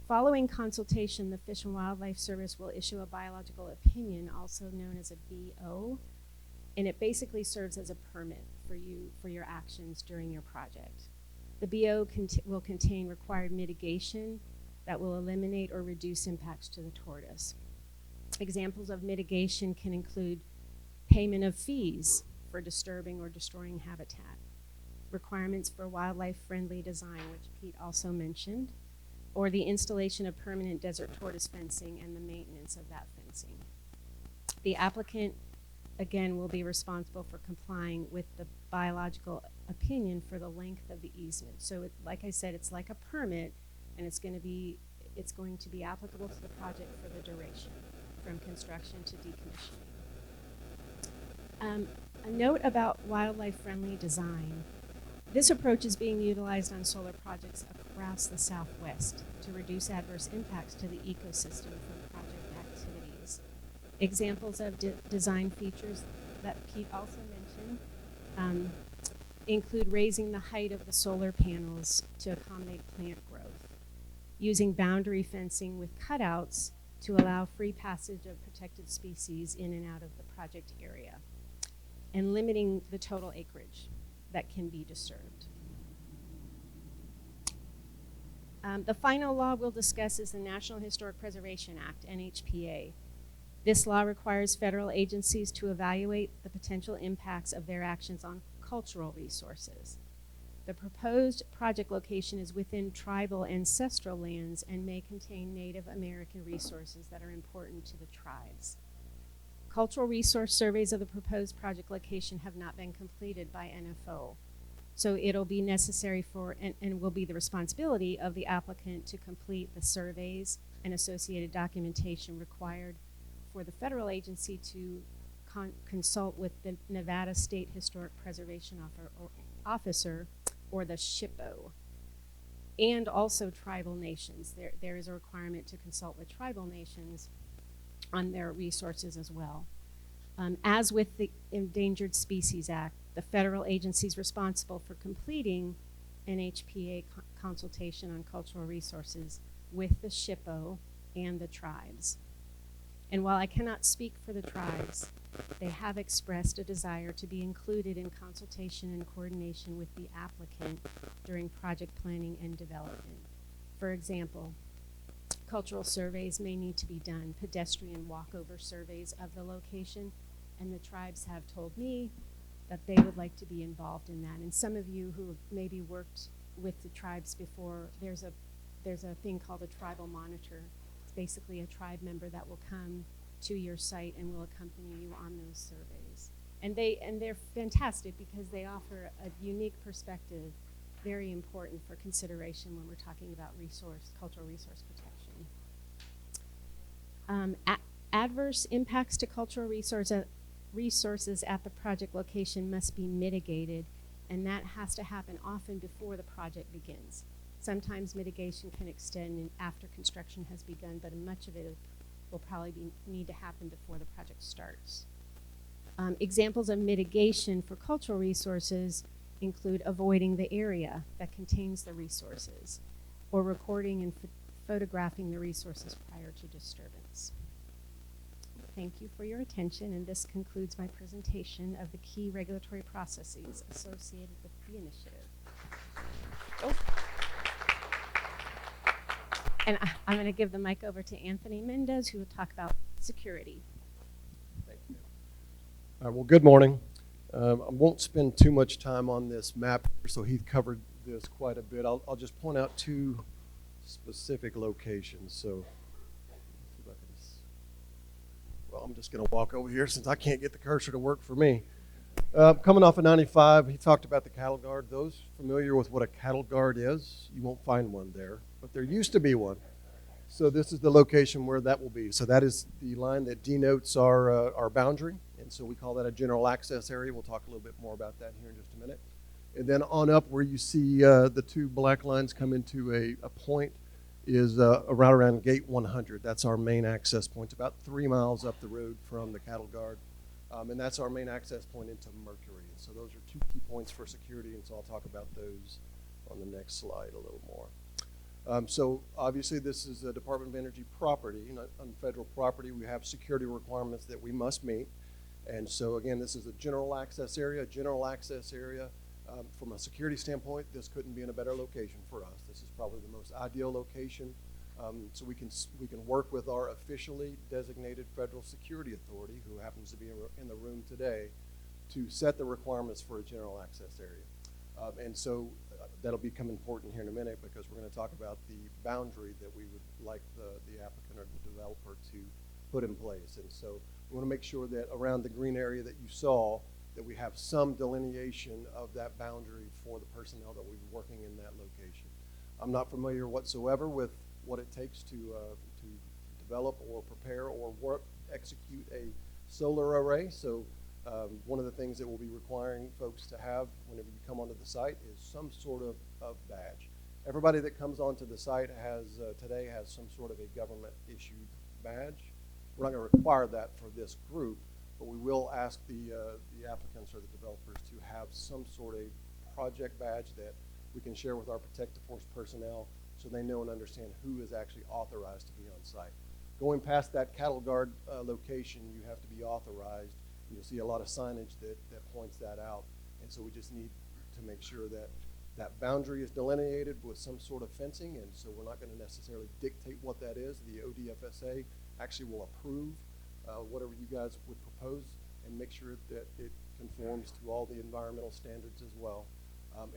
H: Following consultation, the Fish and Wildlife Service will issue a biological opinion, also known as a BO, and it basically serves as a permit for your actions during your project. The BO will contain required mitigation that will eliminate or reduce impacts to the tortoise. Examples of mitigation can include payment of fees for disturbing or destroying habitat, requirements for wildlife-friendly design, which Pete also mentioned, or the installation of permanent desert tortoise fencing and the maintenance of that fencing. The applicant, again, will be responsible for complying with the biological opinion for the length of the easement. So like I said, it's like a permit, and it's going to be applicable to the project for the duration, from construction to decommissioning. A note about wildlife-friendly design. This approach is being utilized on solar projects across the Southwest to reduce adverse impacts to the ecosystem from project activities. Examples of design features that Pete also mentioned include raising the height of the solar panels to accommodate plant growth, using boundary fencing with cutouts to allow free passage of protected species in and out of the project area, and limiting the total acreage that can be disturbed. The final law we'll discuss is the National Historic Preservation Act, NHPA. This law requires federal agencies to evaluate the potential impacts of their actions on cultural resources. The proposed project location is within tribal ancestral lands and may contain Native American resources that are important to the tribes. Cultural resource surveys of the proposed project location have not been completed by NFO. So it'll be necessary for, and will be the responsibility of the applicant to complete the surveys and associated documentation required for the federal agency to consult with the Nevada State Historic Preservation Officer, or the SHPO, and also tribal nations. There is a requirement to consult with tribal nations on their resources as well. As with the Endangered Species Act, the federal agencies responsible for completing NHPA consultation on cultural resources with the SHPO and the tribes. And while I cannot speak for the tribes, they have expressed a desire to be included in consultation and coordination with the applicant during project planning and development. For example, cultural surveys may need to be done, pedestrian walkover surveys of the location, and the tribes have told me that they would like to be involved in that. And some of you who have maybe worked with the tribes before, there's a thing called a tribal monitor. It's basically a tribe member that will come to your site and will accompany you on those surveys. And they're fantastic because they offer a unique perspective, very important for consideration when we're talking about cultural resource protection. Adverse impacts to cultural resources at the project location must be mitigated, and that has to happen often before the project begins. Sometimes mitigation can extend after construction has begun, but much of it will probably need to happen before the project starts. Examples of mitigation for cultural resources include avoiding the area that contains the resources, or recording and photographing the resources prior to disturbance. Thank you for your attention, and this concludes my presentation of the key regulatory processes associated with the initiative. Oh. And I'm going to give the mic over to Anthony Mendez, who will talk about security.
I: Thank you. Well, good morning. I won't spend too much time on this map, so Heath covered this quite a bit. I'll just point out two specific locations. So, well, I'm just going to walk over here since I can't get the cursor to work for me. Coming off of 95, he talked about the cattle guard. Those familiar with what a cattle guard is, you won't find one there, but there used to be one. So this is the location where that will be. So that is the line that denotes our boundary, and so we call that a general access area. We'll talk a little bit more about that here in just a minute. And then on up where you see the two black lines come into a point is around gate 100. That's our main access point. It's about 3 miles up the road from the cattle guard. And that's our main access point into Mercury. And so those are two key points for security, and so I'll talk about those on the next slide a little more. So obviously this is a Department of Energy property. On federal property, we have security requirements that we must meet. And so again, this is a general access area. From a security standpoint, this couldn't be in a better location for us. This is probably the most ideal location. So we can work with our officially designated federal security authority, who happens to be in the room today, to set the requirements for a general access area. And so that'll become important here in a minute, because we're going to talk about the boundary that we would like the applicant or the developer to put in place. And so we want to make sure that around the green area that you saw, that we have some delineation of that boundary for the personnel that will be working in that location. I'm not familiar whatsoever with what it takes to develop or prepare or execute a solar array. So one of the things that we'll be requiring folks to have whenever you come onto the site is some sort of badge. Everybody that comes onto the site today has some sort of a government issued badge. We're not going to require that for this group, but we will ask the applicants or the developers to have some sort of project badge that we can share with our protective force personnel, so they know and understand who is actually authorized to be on site. Going past that cattle guard location, you have to be authorized. You'll see a lot of signage that points that out. And so we just need to make sure that that boundary is delineated with some sort of fencing, and so we're not going to necessarily dictate what that is. The ODFSA actually will approve whatever you guys would propose and make sure that it conforms to all the environmental standards as well.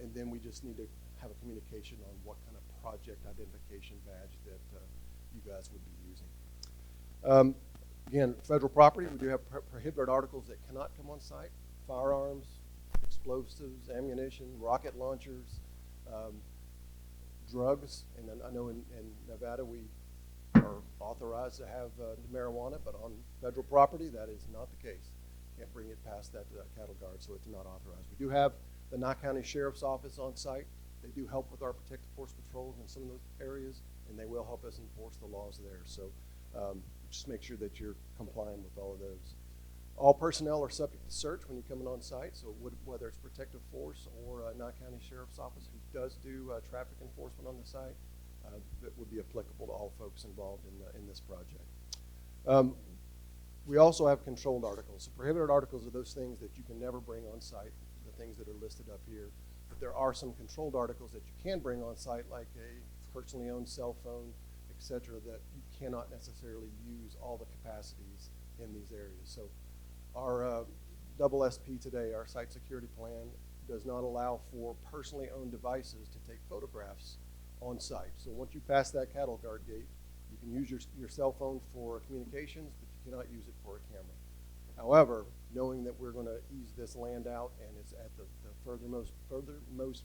I: And then we just need to have a communication on what kind of project identification badge that you guys would be using. Again, federal property, we do have prohibited articles that cannot come on site: firearms, explosives, ammunition, rocket launchers, drugs. And I know in Nevada we are authorized to have marijuana, but on federal property that is not the case. Can't bring it past that cattle guard, so it's not authorized. We do have the Nye County Sheriff's Office on site. They do help with our protective force patrols in some of those areas, and they will help us enforce the laws there. So just make sure that you're complying with all of those. All personnel are subject to search when you're coming on site, so whether it's protective force or Nye County Sheriff's Office, who does do traffic enforcement on the site, that would be applicable to all folks involved in this project. We also have controlled articles. So prohibited articles are those things that you can never bring on site, the things that are listed up here. But there are some controlled articles that you can bring on site, like a personally owned cell phone, etc., that you cannot necessarily use all the capacities in these areas. So our double SP today, our site security plan, does not allow for personally owned devices to take photographs on site. So once you pass that cattle guard gate, you can use your cell phone for communications, but you cannot use it for a camera. However, knowing that we're going to ease this land out and it's at the furthermost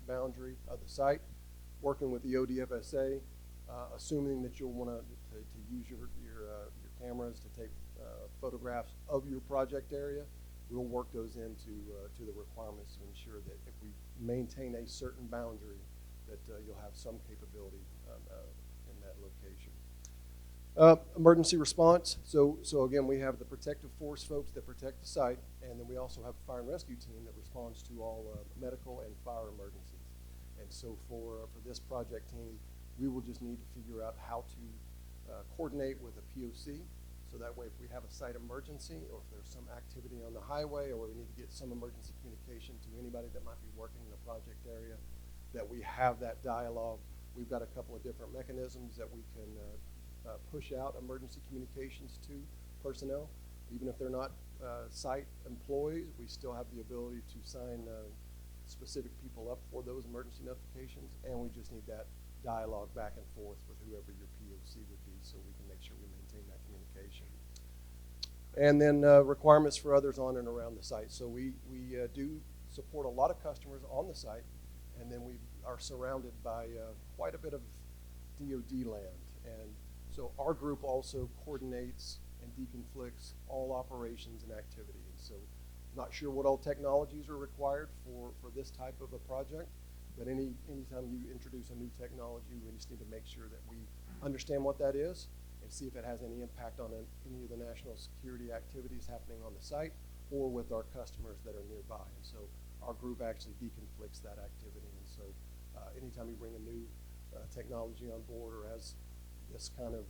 I: boundary of the site, working with the ODFSA, assuming that you'll want to use your cameras to take photographs of your project area, we'll work those into to the requirements to ensure that if we maintain a certain boundary, that you'll have some capability in that location. Emergency response. So again, we have the protective force folks that protect the site, and then we also have a fire and rescue team that responds to all medical and fire emergencies. And so for this project team, we will just need to figure out how to coordinate with a POC. So that way, if we have a site emergency, or if there's some activity on the highway, or we need to get some emergency communication to anybody that might be working in the project area, that we have that dialogue. We've got a couple of different mechanisms that we can push out emergency communications to personnel. Even if they're not site employees, we still have the ability to sign specific people up for those emergency notifications, and we just need that dialogue back and forth with whoever your POC would be, so we can make sure we maintain that communication. And then requirements for others on and around the site. So we do support a lot of customers on the site, and then we are surrounded by quite a bit of DoD land. And So our group also coordinates and deconflicts all operations and activity. And so not sure what all technologies are required for this type of a project, but anytime you introduce a new technology, we just need to make sure that we understand what that is and see if it has any impact on any of the national security activities happening on the site or with our customers that are nearby. And so our group actually deconflicts that activity. And so anytime you bring a new technology on board, or as this kind of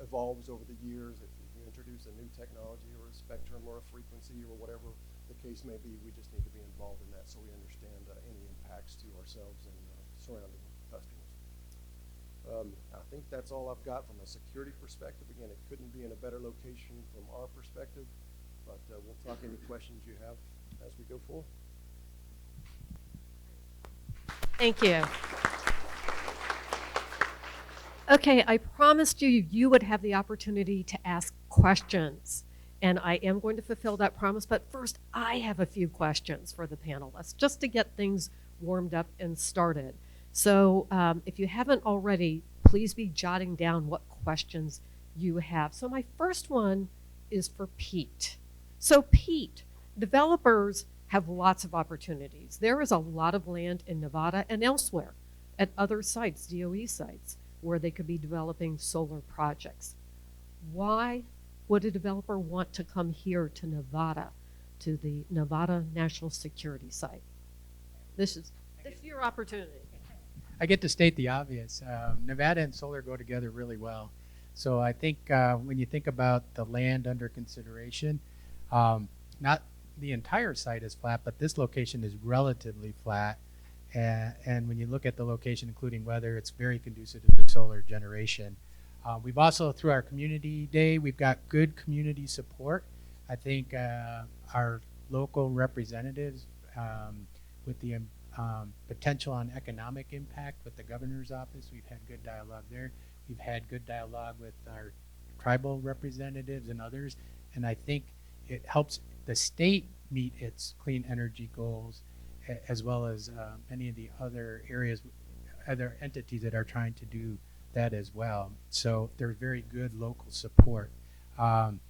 I: evolves over the years, if you introduce a new technology or a spectrum or a frequency or whatever the case may be, we just need to be involved in that so we understand any impacts to ourselves and surrounding customers. I think that's all I've got from a security perspective. Again, it couldn't be in a better location from our perspective, but we'll talk any questions you have as we go forward.
A: Thank you. Okay, I promised you would have the opportunity to ask questions, and I am going to fulfill that promise, but first I have a few questions for the panelists, just to get things warmed up and started. So if you haven't already, please be jotting down what questions you have. So my first one is for Pete. So Pete, developers have lots of opportunities. There is a lot of land in Nevada and elsewhere at other sites, DOE sites, where they could be developing solar projects. Why would a developer want to come here to Nevada, to the Nevada National Security Site? This is your opportunity.
F: I get to state the obvious. Nevada and solar go together really well. So I think when you think about the land under consideration, not the entire site is flat, but this location is relatively flat. And when you look at the location, including weather, it's very conducive to the solar generation. We've also, through our community day, we've got good community support. I think our local representatives, with the potential on economic impact with the governor's office, we've had good dialogue there. We've had good dialogue with our tribal representatives and others. And I think it helps the state meet its clean energy goals, as well as many of the other areas, other entities that are trying to do that as well. So there's very good local support. And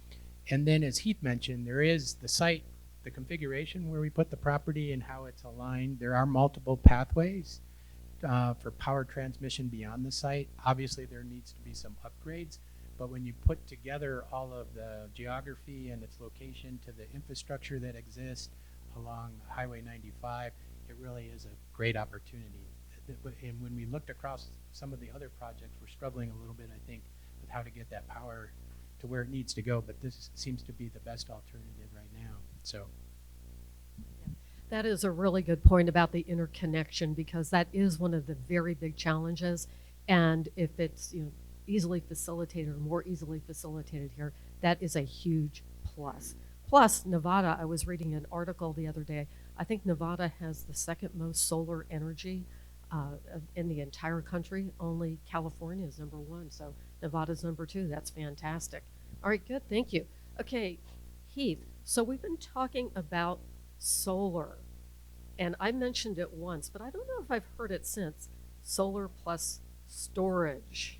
F: then, as Heath mentioned, there is the site, the configuration where we put the property and how it's aligned. There are multiple pathways for power transmission beyond the site. Obviously, there needs to be some upgrades, but when you put together all of the geography and its location to the infrastructure that exists along Highway 95, it really is a great opportunity. And when we looked across some of the other projects, we're struggling a little bit, I think, with how to get that power to where it needs to go, but this seems to be the best alternative right now. So
A: that is a really good point about the interconnection, because that is one of the very big challenges. And if it's easily facilitated or more easily facilitated here, that is a huge plus. Plus, Nevada, I was reading an article the other day, I think Nevada has the second most solar energy in the entire country. Only California is number one, so Nevada's number two. That's fantastic. All right, good, thank you. Okay, Heath, so we've been talking about solar, and I mentioned it once, but I don't know if I've heard it since. Solar plus storage.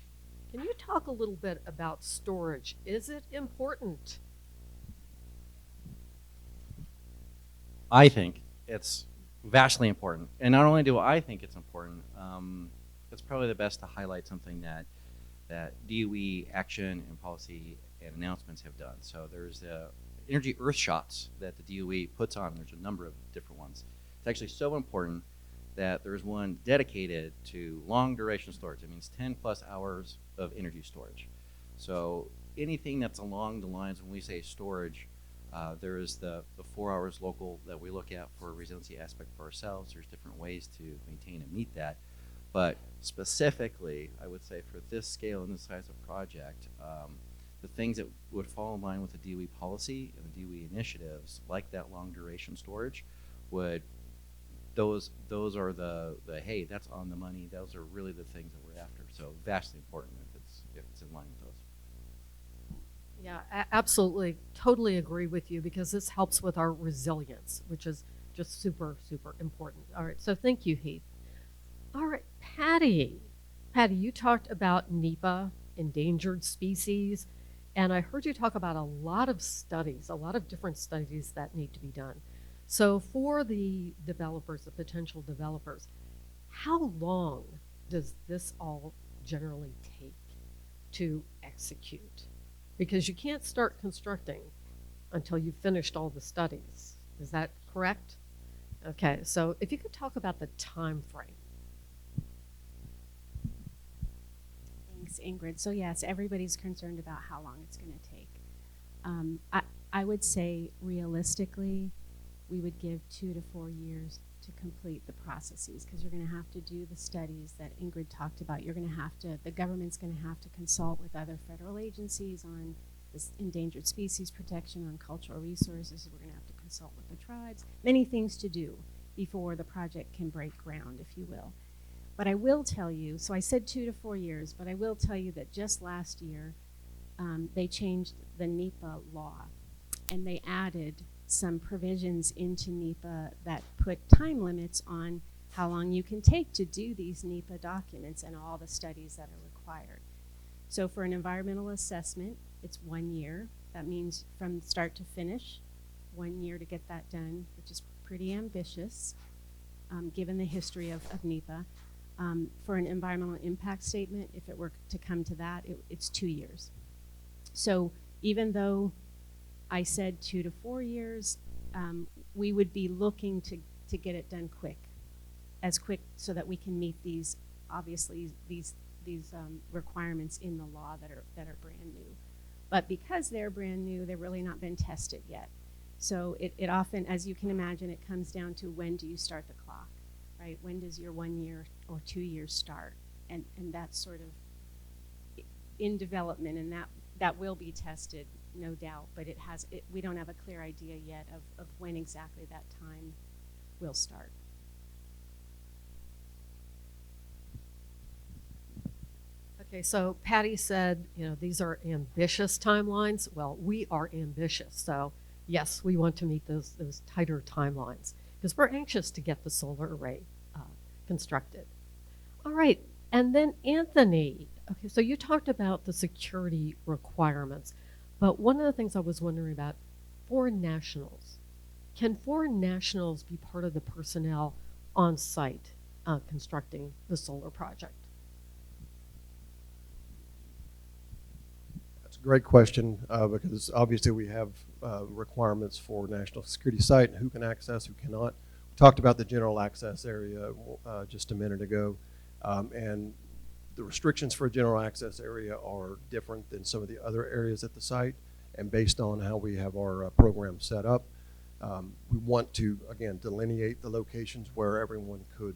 A: Can you talk a little bit about storage? Is it important?
G: I think it's vastly important. And not only do I think it's important, it's probably the best to highlight something that DOE action and policy and announcements have done. So there's energy earth shots that the DOE puts on. There's a number of different ones. It's actually so important that there's one dedicated to long duration storage. It means 10 plus hours of energy storage. So anything that's along the lines when we say storage, there is the 4 hours local that we look at for a resiliency aspect for ourselves. There's different ways to maintain and meet that. But specifically, I would say for this scale and this size of project, the things that would fall in line with the DOE policy and the DOE initiatives, like that long duration storage, those are the hey, that's on the money. Those are really the things that we're after. So vastly important if it's in line with those.
A: Yeah, absolutely. Totally agree with you, because this helps with our resilience, which is just super, super important. All right, so thank you, Heath. All right, Patty. Patty, you talked about NEPA endangered species. And I heard you talk about a lot of studies, a lot of different studies that need to be done. So for the developers, the potential developers, how long does this all generally take to execute? Because you can't start constructing until you've finished all the studies. Is that correct? Okay, so if you could talk about the time frame.
H: Thanks, Ingrid. So yes, everybody's concerned about how long it's going to take. I would say realistically, we would give 2 to 4 years to complete the processes, because you're going to have to do the studies that Ingrid talked about. You're going to have to, the government's going to have to consult with other federal agencies on this endangered species protection, on cultural resources. We're going to have to consult with the tribes. Many things to do before the project can break ground, if you will. But I will tell you, so I said 2 to 4 years, but I will tell you that just last year, they changed the NEPA law, and they added some provisions into NEPA that put time limits on how long you can take to do these NEPA documents and all the studies that are required. So for an environmental assessment, it's 1 year. That means from start to finish, 1 year to get that done, which is pretty ambitious, given the history of NEPA. For an environmental impact statement, if it were to come to that, it's 2 years. So even though I said 2 to 4 years, we would be looking to get it done quick so that we can meet these, obviously, these requirements in the law that are brand new. But because they're brand new, they've really not been tested yet. So it often, as you can imagine, it comes down to when do you start the clock, right? When does your 1 year or 2 years start? And that's sort of in development, and that will be tested, no doubt, but we don't have a clear idea yet of when exactly that time will start.
A: Okay, so Patty said, these are ambitious timelines. Well, we are ambitious, so yes, we want to meet those tighter timelines because we're anxious to get the solar array constructed. All right, and then Anthony, okay, so you talked about the security requirements, but one of the things I was wondering about, foreign nationals. Can foreign nationals be part of the personnel on site constructing the solar project?
I: That's a great question because obviously we have requirements for national security site and who can access, who cannot. We talked about the general access area just a minute ago, and the restrictions for a general access area are different than some of the other areas at the site, and based on how we have our program set up, we want to, again, delineate the locations where everyone could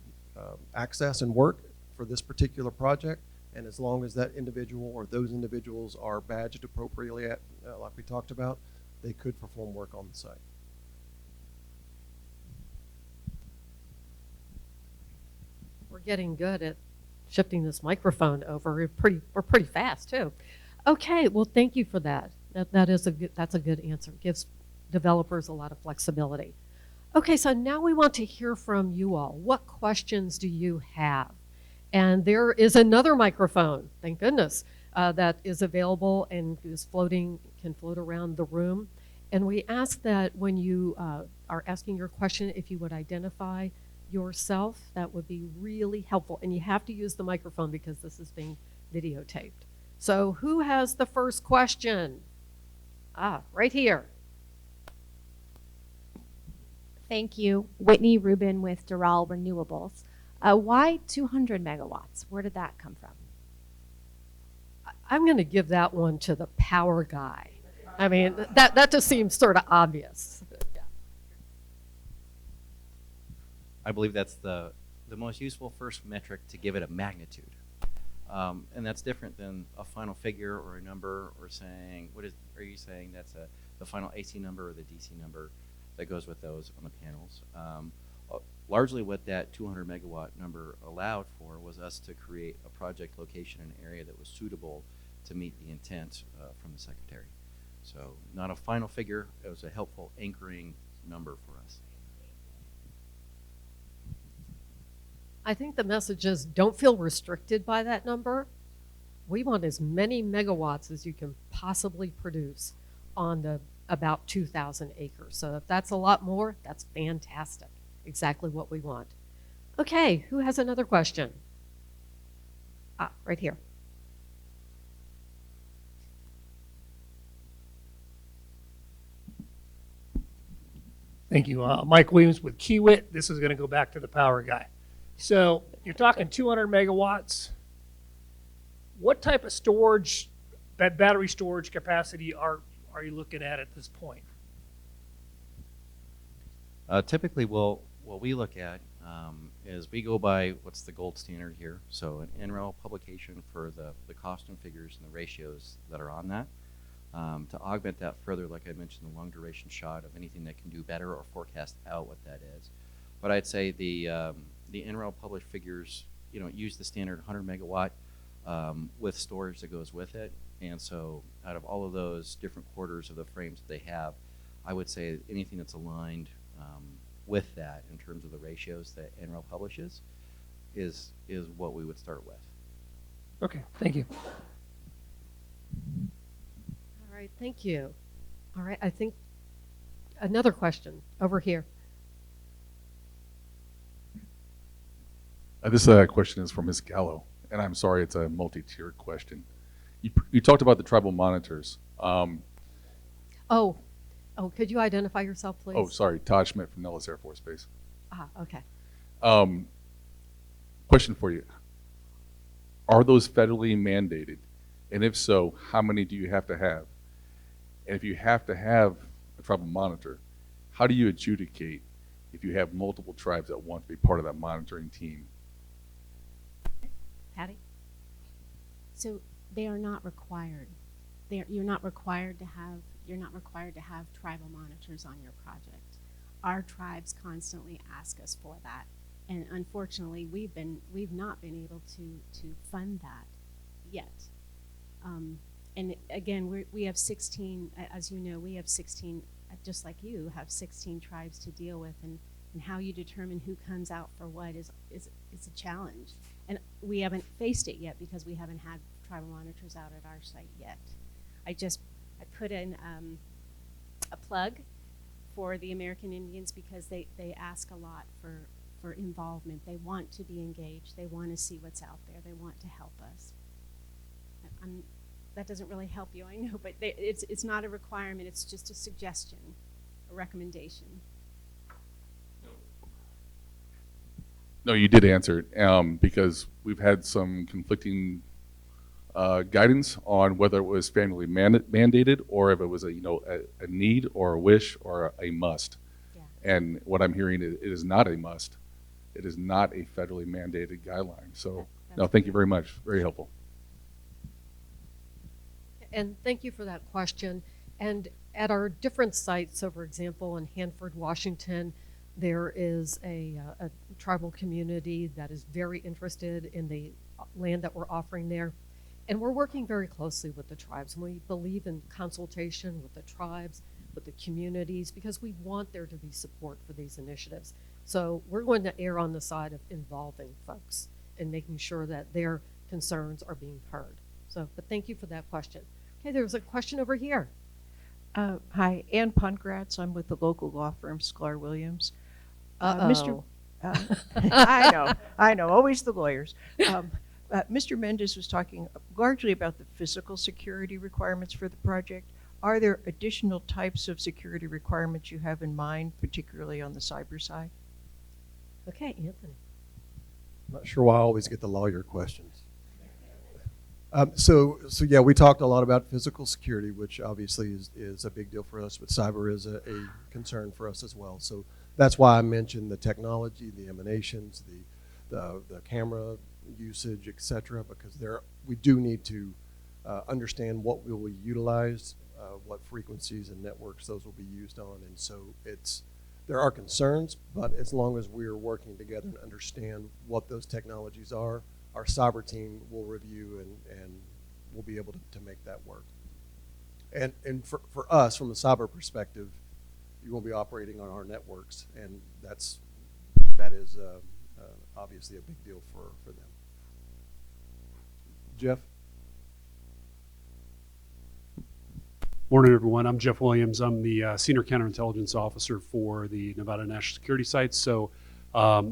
I: access and work for this particular project. And as long as that individual or those individuals are badged appropriately, like we talked about, they could perform work on the site.
A: We're getting good at shifting this microphone over. We're pretty fast too. Okay, well, thank you for that. That's a good answer. Gives developers a lot of flexibility. Okay, so now we want to hear from you all. What questions do you have? And there is another microphone, thank goodness, that is available and can float around the room. And we ask that when you are asking your question, if you would identify yourself, that would be really helpful. And you have to use the microphone because this is being videotaped. So who has the first question? Right here.
J: Thank you. Whitney Rubin with Doral Renewables. Why 200 megawatts? Where did that come from?
A: I'm going to give that one to the power guy. I mean, that just seems sort of obvious. Yeah.
G: I believe that's the most useful first metric to give it a magnitude. And that's different than a final figure or a number or saying, are you saying that's the final AC number or the DC number that goes with those on the panels? Largely what that 200 megawatt number allowed for was us to create a project location in an area that was suitable to meet the intent from the Secretary. So not a final figure, it was a helpful anchoring number for us.
A: I think the message is don't feel restricted by that number. We want as many megawatts as you can possibly produce on the about 2,000 acres. So if that's a lot more, that's fantastic. Exactly what we want. Okay, who has another question? Ah, right here.
K: Thank you. Mike Williams with Kiewit. This is going to go back to the power guy. So you're talking 200 megawatts. What type of storage, that battery storage capacity are you looking at this point?
G: Typically, what we look at is we go by what's the gold standard here. So an NREL publication for the cost and figures and the ratios that are on that. To augment that further, like I mentioned, the long duration shot of anything that can do better or forecast out what that is. But I'd say the NREL published figures, use the standard 100 megawatt with storage that goes with it. And so out of all of those different quarters of the frames that they have, I would say anything that's aligned with that in terms of the ratios that NREL publishes is what we would start with.
K: Okay, thank you.
A: All right, thank you. All right, I think another question over here.
L: This question is from Ms. Gallo, and I'm sorry, it's a multi-tiered question. You talked about the tribal monitors.
A: Oh, could you identify yourself, please?
L: Oh, sorry, Todd Schmidt from Nellis Air Force Base.
A: Ah, okay.
L: Question for you. Are those federally mandated? And if so, how many do you have to have? And if you have to have a tribal monitor, how do you adjudicate if you have multiple tribes that want to be part of that monitoring team?
A: Patty?
H: So they are not required. You're not required to have tribal monitors on your project. Our tribes constantly ask us for that, and unfortunately, we've not been able to fund that yet. And again, we have 16, as you know, we have 16, just like you have 16 tribes to deal with, and how you determine who comes out for what is a challenge. And we haven't faced it yet because we haven't had tribal monitors out at our site yet. I put in a plug for the American Indians because they ask a lot for involvement. They want to be engaged. They want to see what's out there. They want to help us. That doesn't really help you, I know, but it's not a requirement. It's just a suggestion, a recommendation.
L: No, you did answer it because we've had some conflicting guidance on whether it was family mandated or if it was a need or a wish or a must.
H: Yeah.
L: And what I'm hearing is it is not a must. It is not a federally mandated guideline. So no, thank you very much. Very helpful.
A: And thank you for that question. And at our different sites, so for example, in Hanford, Washington, there is a tribal community that is very interested in the land that we're offering there. And we're working very closely with the tribes. And we believe in consultation with the tribes, with the communities, because we want there to be support for these initiatives. So we're going to err on the side of involving folks and making sure that their concerns are being heard. So, but thank you for that question. Okay, there was a question over here.
M: Hi, Ann Pungratz. I'm with the local law firm Sklar Williams. I know, always the lawyers. Mr. Mendez was talking largely about the physical security requirements for the project. Are there additional types of security requirements you have in mind, particularly on the cyber side?
A: Okay, Anthony.
I: I'm not sure why I always get the lawyer questions. So yeah, we talked a lot about physical security, which obviously is a big deal for us, but cyber is a concern for us as well. So that's why I mentioned the technology, the emanations, the camera usage, et cetera, because we do need to understand what we will utilize, what frequencies and networks those will be used on. And so there are concerns, but as long as we're working together and understand what those technologies are, our cyber team will review and we'll be able to make that work. And for us, from a cyber perspective, you will be operating on our networks, and that is obviously a big deal for them. Jeff?
N: Morning, everyone. I'm Jeff Williams. I'm the Senior Counterintelligence Officer for the Nevada National Security Sites. So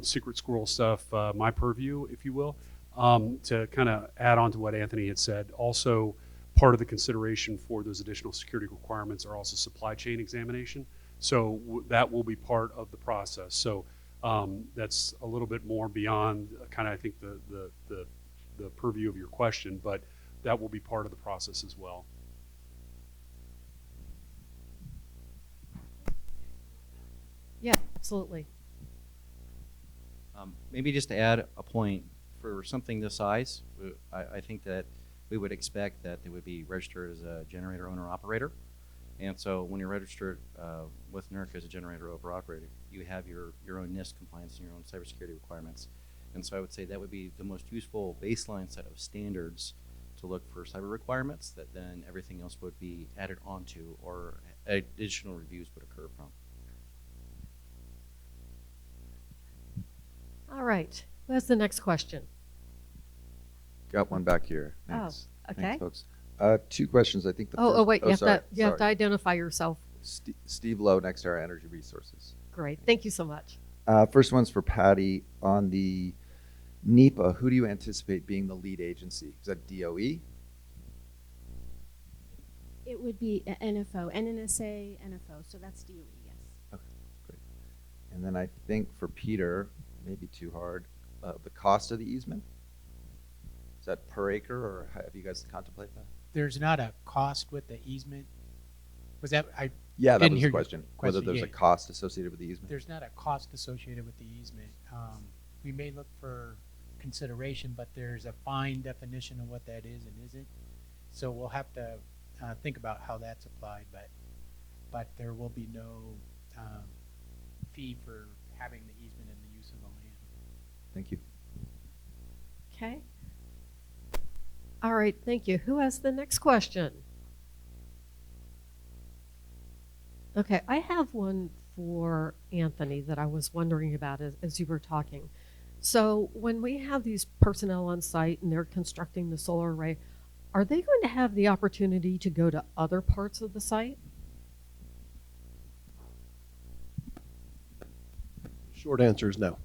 N: secret squirrel stuff, my purview, if you will. To kind of add on to what Anthony had said, also part of the consideration for those additional security requirements are also supply chain examination. So that will be part of the process. So that's a little bit more beyond kind of, I think, the purview of your question, but that will be part of the process as well.
A: Yeah, absolutely.
G: Maybe just to add a point, for something this size, I think that we would expect that they would be registered as a generator owner-operator. And so when you're registered with NERC as a generator owner-operator, you have your own NIST compliance and your own cybersecurity requirements. And so I would say that would be the most useful baseline set of standards to look for cyber requirements that then everything else would be added onto or additional reviews would occur from.
A: All right. Who has the next question?
O: Got one back here. Thanks.
A: Oh, okay.
O: Thanks, folks. Two questions. I think the first.
A: Oh, wait. You
O: sorry,
A: have to identify yourself.
O: Steve Lowe, NextEra Energy Resources.
A: Great. Thank you so much.
O: First one's for Patty. On the NEPA, who do you anticipate being the lead agency? Is that DOE?
H: It would be NFO, NNSA, NFO, so that's DOE, yes.
O: Okay, great. And then I think for Peter, maybe too hard, the cost of the easement? Is that per acre, or have you guys contemplated that?
F: There's not a cost with the easement. Was that,
O: Yeah, that
F: didn't
O: was
F: hear
O: the
F: your
O: question. Whether there's
F: yeah.
O: a cost associated with the easement?
F: There's not a cost associated with the easement. We may look for consideration, but there's a fine definition of what that is and isn't. So we'll have to think about how that's applied, but there will be no fee for having the easement and the use of the land.
O: Thank you.
A: Okay. All right. Thank you. Who has the next question? Okay. I have one for Anthony that I was wondering about as you were talking. So when we have these personnel on site and they're constructing the solar array, are they going to have the opportunity to go to other parts of the site?
I: Short answer is no.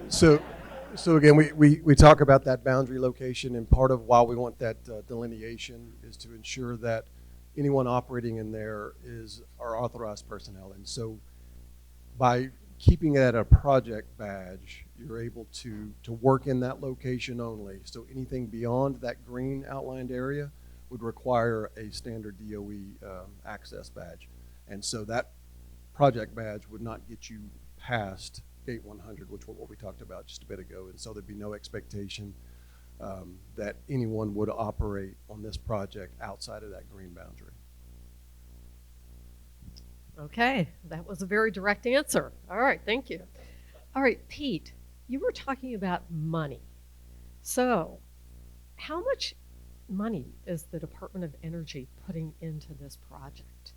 I: So again, we talk about that boundary location, and part of why we want that delineation is to ensure that anyone operating in there is our authorized personnel. And so by keeping it at a project badge, you're able to work in that location only. So anything beyond that green outlined area would require a standard DOE access badge. And so that project badge would not get you past Gate 100, which was what we talked about just a bit ago. And so there'd be no expectation that anyone would operate on this project outside of that green boundary.
A: Okay, that was a very direct answer. All right, thank you. All right, Pete, you were talking about money. So, how much money is the Department of Energy putting into this project?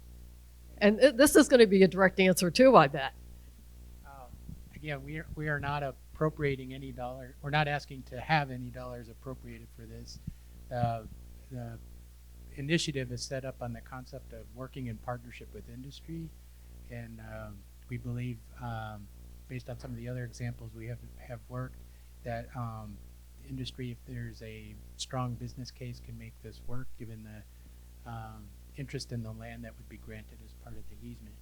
A: And this is going to be a direct answer too, I bet.
F: Again, we are not appropriating any dollar. We're not asking to have any dollars appropriated for this. The initiative is set up on the concept of working in partnership with industry, and we believe, based on some of the other examples we have worked, that industry, if there's a strong business case, can make this work given the interest in the land that would be granted as part of the easement.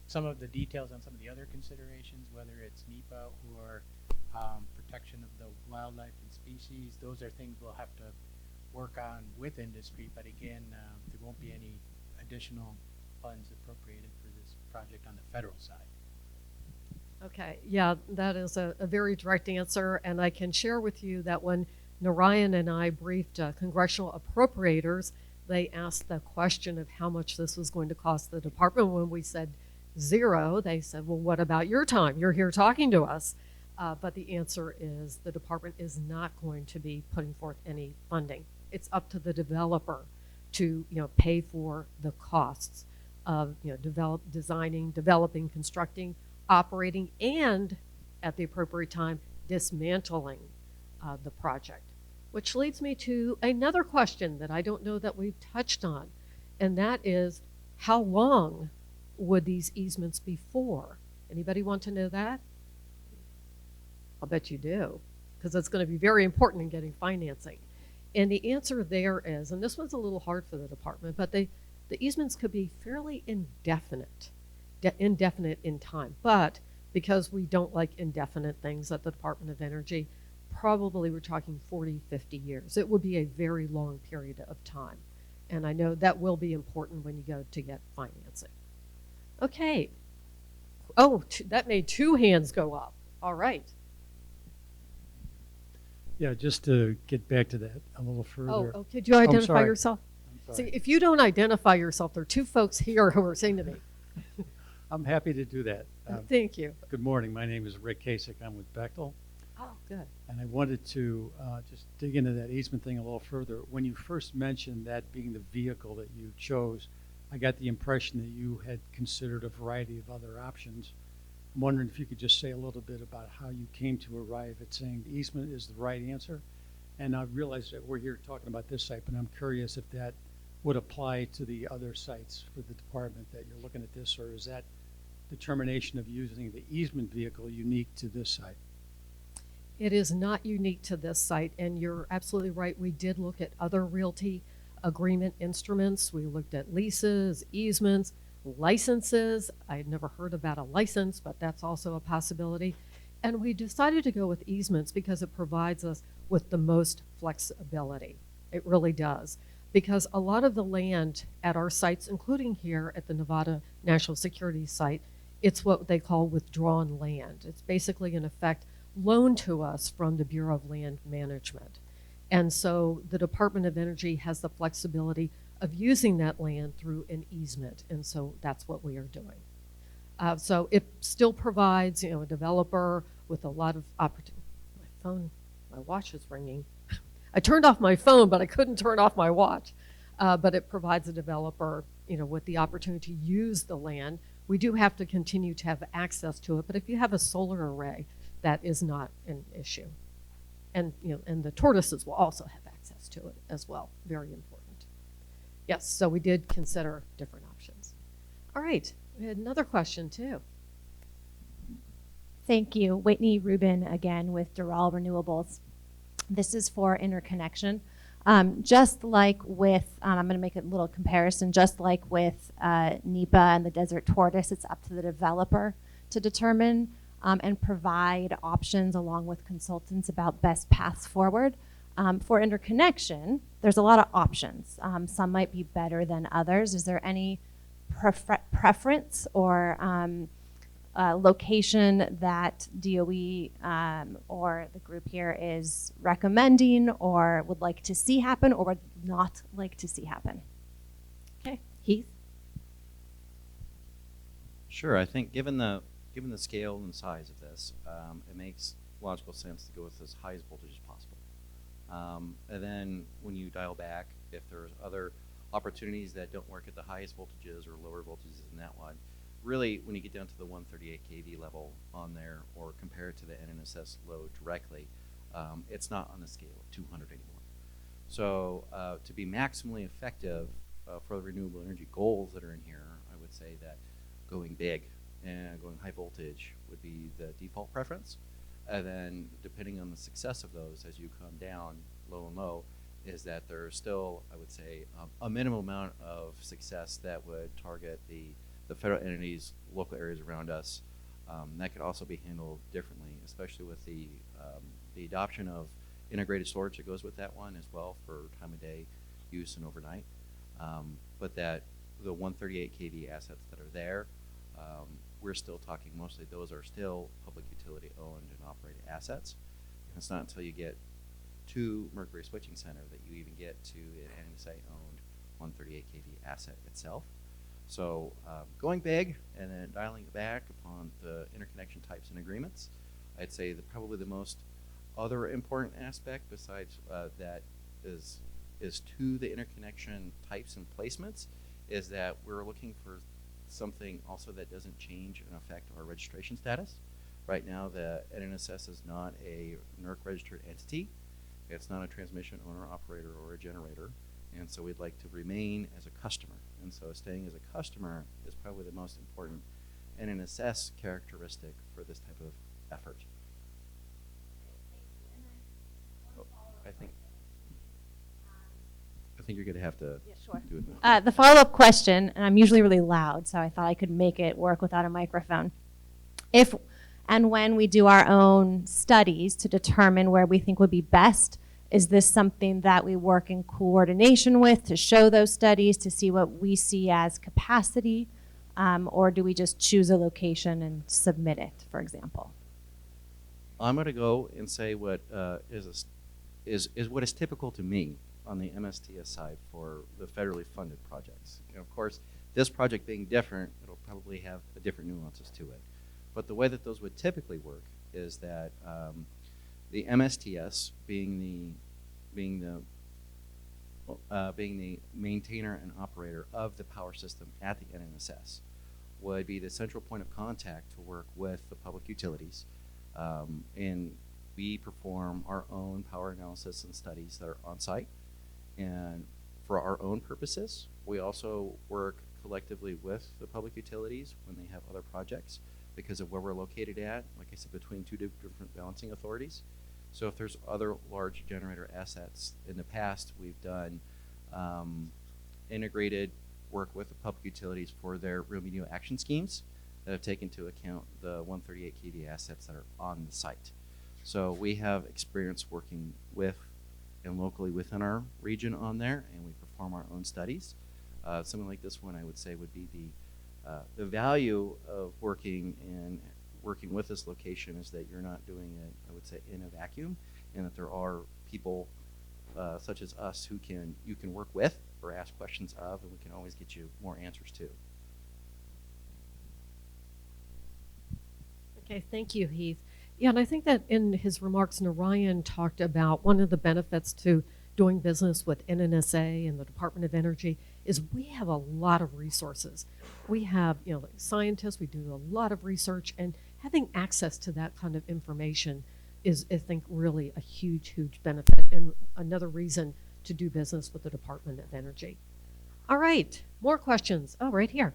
F: Some of the details on some of the other considerations, whether it's NEPA or protection of the wildlife and species, those are things we'll have to work on with industry. But again, there won't be any additional funds appropriated for this project on the federal side.
A: Okay, yeah, that is a very direct answer. And I can share with you that when Narayan and I briefed congressional appropriators, they asked the question of how much this was going to cost the department. When we said zero, they said, well, what about your time? You're here talking to us. But the answer is the department is not going to be putting forth any funding. It's up to the developer to pay for the costs of designing, developing, constructing, operating, and at the appropriate time, dismantling the project. Which leads me to another question that I don't know that we've touched on. and that is how long would these easements be for? Anybody want to know that? I'll bet you do, because it's going to be very important in getting financing. And the answer there is, and this one's a little hard for the department, but the easements could be fairly indefinite in time. But because we don't like indefinite things at the Department of Energy, probably we're talking 40, 50 years. It would be a very long period of time. And I know that will be important when you go to get financing. Okay. Oh, that made 2 hands go up. All right.
P: Yeah, just to get back to that a little further.
A: Oh, could you identify
P: sorry.
A: yourself?
P: I'm sorry.
A: See, if you don't identify yourself, there are 2 folks here who are saying to me.
P: I'm happy to do that.
A: Thank you.
P: Good morning. My name is Rick Kasich. I'm with Bechtel.
A: Oh, good.
P: And I wanted to just dig into that easement thing a little further. When you first mentioned that being the vehicle that you chose, I got the impression that you had considered a variety of other options. I'm wondering if you could just say a little bit about how you came to arrive at saying the easement is the right answer. And I realize that we're here talking about this site, but I'm curious if that would apply to the other sites for the department that you're looking at this, or is that determination of using the easement vehicle unique to this site?
A: It is not unique to this site, and you're absolutely right. We did look at other realty agreement instruments. We looked at leases, easements, licenses. I had never heard about a license, but that's also a possibility. And we decided to go with easements because it provides us with the most flexibility. It really does. Because a lot of the land at our sites, including here at the Nevada National Security Site, it's what they call withdrawn land. It's basically, in effect, loaned to us from the Bureau of Land Management. And so the Department of Energy has the flexibility of using that land through an easement. And so that's what we are doing. So it still provides, a developer with a lot of opportunity. My watch is ringing. I turned off my phone, but I couldn't turn off my watch. But it provides a developer, with the opportunity to use the land. We do have to continue to have access to it, but if you have a solar array, that is not an issue. And, and the tortoises will also have access to it as well. Very important. Yes, so we did consider different options. All right, we had another question too.
J: Thank you. Whitney Rubin again with Doral Renewables. This is for interconnection. Just like with, I'm going to make a little comparison, just like with NEPA and the Desert Tortoise, it's up to the developer to determine and provide options along with consultants about best paths forward. For interconnection, there's a lot of options. Some might be better than others. Is there any preference or location that DOE or the group here is recommending or would like to see happen or would not like to see happen? Okay, Heath?
G: Sure, I think given the scale and size of this, it makes logical sense to go with as high as voltage as possible. And then when you dial back, if there's other opportunities that don't work at the highest voltages or lower voltages than that one, really when you get down to the 138 kV level on there or compare it to the NNSS load directly, it's not on the scale of 200 anymore. So to be maximally effective for the renewable energy goals that are in here, I would say that going big and going high voltage would be the default preference. And then depending on the success of those as you come down low and low, is that there's still, I would say, a minimum amount of success that would target the federal entities, local areas around us. That could also be handled differently, especially with the adoption of integrated storage that goes with that one as well for time of day use and overnight. But that the 138 kV assets that are there, we're still talking mostly those are still public utility owned and operated assets. And it's not until you get to Mercury Switching Center that you even get to an NNSA owned 138 kV asset itself. So going big and then dialing it back upon the interconnection types and agreements, I'd say probably the most other important aspect besides that is to the interconnection types and placements is that we're looking for something also that doesn't change and affect our registration status. Right now, the NNSS is not a NERC registered entity. It's not a transmission owner, operator, or a generator. And so we'd like to remain as a customer. And so staying as a customer is probably the most important and an assess characteristic for this type of effort. Oh, I think you're going to have to do it.
J: The follow-up question, and I'm usually really loud, so I thought I could make it work without a microphone. If and when we do our own studies to determine where we think would be best, is this something that we work in coordination with to show those studies, to see what we see as capacity, or do we just choose a location and submit it, for example?
G: I'm going to go and say what is what is typical to me on the MSTS side for the federally funded projects. And of course, this project being different, it'll probably have different nuances to it. But the way that those would typically work is that the MSTS, being the maintainer and operator of the power system at the NNSS, would be the central point of contact to work with the public utilities, and we perform our own power analysis and studies that are on site. And for our own purposes, we also work collectively with the public utilities when they have other projects because of where we're located at, like I said, between two different balancing authorities. So if there's other large generator assets, in the past we've done integrated work with the public utilities for their remedial action schemes that have taken into account the 138 kV assets that are on the site. So we have experience working with and locally within our region on there, and we perform our own studies. Something like this one, I would say, would be the value of working with this location is that you're not doing it, I would say, in a vacuum, and that there are people such as us who you can work with or ask questions of, and we can always get you more answers to.
A: Okay, thank you, Heath. Yeah, and I think that in his remarks, Narayan talked about one of the benefits to doing business with NNSA and the Department of Energy is we have a lot of resources. We have, like scientists, we do a lot of research, and having access to that kind of information is, I think, really a huge, huge benefit and another reason to do business with the Department of Energy. All right, more questions. Oh, right here.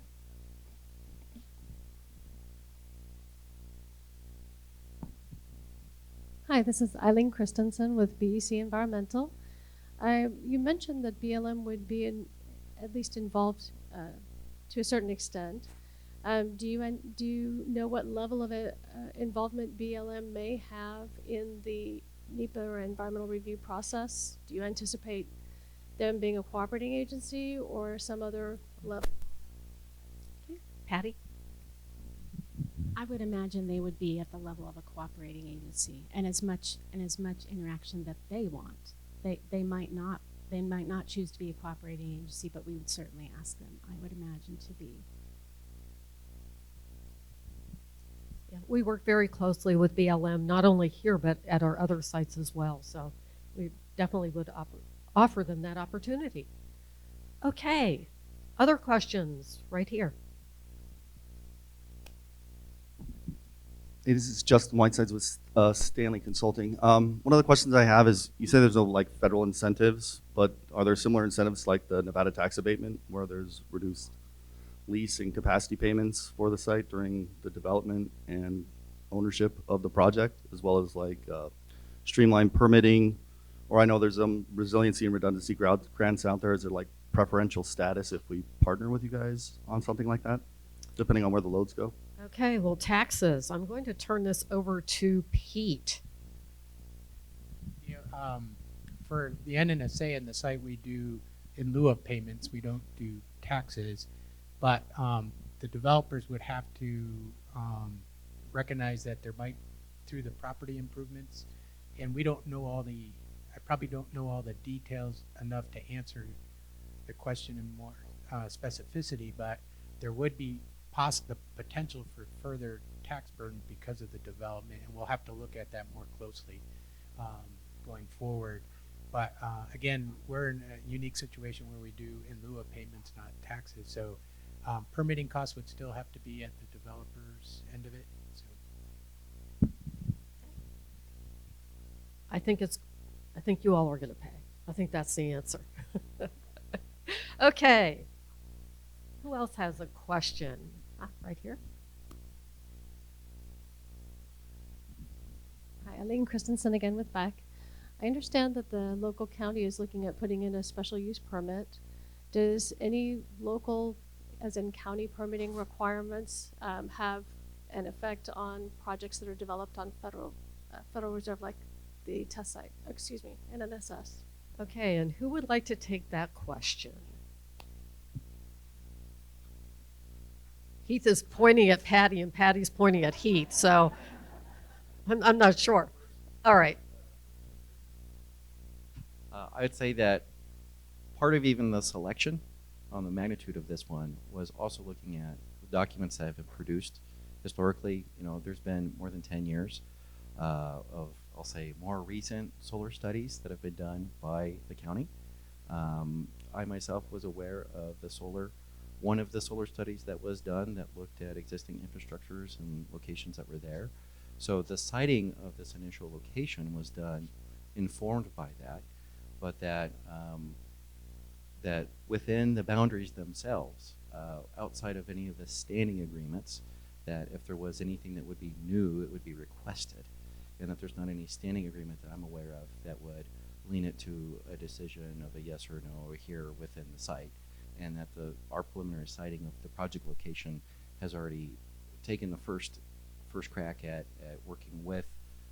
Q: Hi, this is Eileen Christensen with BEC Environmental. You mentioned that BLM would be at least involved to a certain extent. Do you know what level of involvement BLM may have in the NEPA or environmental review process? Do you anticipate them being a cooperating agency or some other level?
A: Okay. Patty?
H: I would imagine they would be at the level of a cooperating agency, and as much interaction that they want. They might not choose to be a cooperating agency, but we would certainly ask them. I would imagine to be.
A: Yeah, we work very closely with BLM, not only here but at our other sites as well. So we definitely would offer them that opportunity. Okay, other questions right here.
R: Hey, this is Justin Whitesides with Stanley Consulting. One of the questions I have is, you say there's no federal incentives, but are there similar incentives like the Nevada tax abatement where there's reduced lease and capacity payments for the site during the development and ownership of the project, as well as streamlined permitting? Or I know there's resiliency and redundancy grants out there. Is there preferential status if we partner with you guys on something like that, depending on where the loads go?
A: Okay, well, taxes. I'm going to turn this over to Pete.
F: For the NNSA and the site, we do in lieu of payments. We don't do taxes, but the developers would have to recognize that there might, through the property improvements, and we don't know I probably don't know all the details enough to answer the question in more specificity, but there would be the potential for further tax burden because of the development, and we'll have to look at that more closely going forward. But again, we're in a unique situation where we do in lieu of payments, not taxes. So permitting costs would still have to be at the developer's end of it. So.
A: I think you all are going to pay. I think that's the answer. Okay. Who else has a question? Right here.
Q: Hi, Eileen Christensen again with BEC. I understand that the local county is looking at putting in a special use permit. Does any local, as in county permitting requirements, have an effect on projects that are developed on federal reserve, like the test site, NNSS?
A: Okay, and who would like to take that question? Heath is pointing at Patty, and Patty's pointing at Heath, so I'm not sure. All right.
G: I would say that part of even the selection on the magnitude of this one was also looking at the documents that have been produced historically. You know, there's been more than 10 years of, I'll say, more recent solar studies that have been done by the county. I myself was aware of one of the solar studies that was done that looked at existing infrastructures and locations that were there. So the siting of this initial location was done informed by that, but that that within the boundaries themselves, outside of any of the standing agreements, that if there was anything that would be new, it would be requested, and that there's not any standing agreement that I'm aware of that would lean it to a decision of a yes or no here within the site, and that our preliminary siting of the project location has already taken the first crack at working with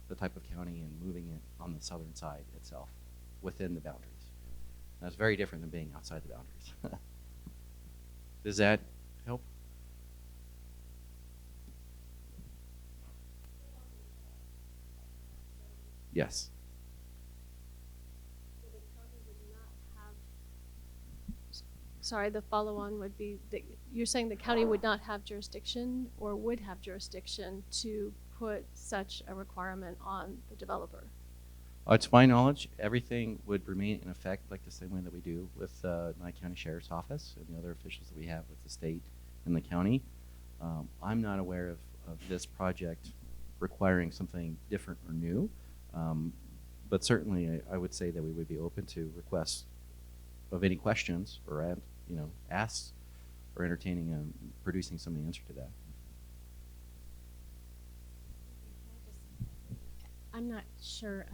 G: the type of county and moving it on the southern side itself within the boundaries. That's very different than being outside the boundaries. Does that help? Yes.
Q: Sorry, the follow-on would be that you're saying the county would not have jurisdiction or would have jurisdiction to put such a requirement on the developer?
G: To my knowledge, everything would remain in effect like the same way that we do with Nye County Sheriff's Office and the other officials that we have with the state and the county. I'm not aware of this project requiring something different or new, but certainly I would say that we would be open to requests of any questions or asks or entertaining producing some answer to that.
H: I'm not sure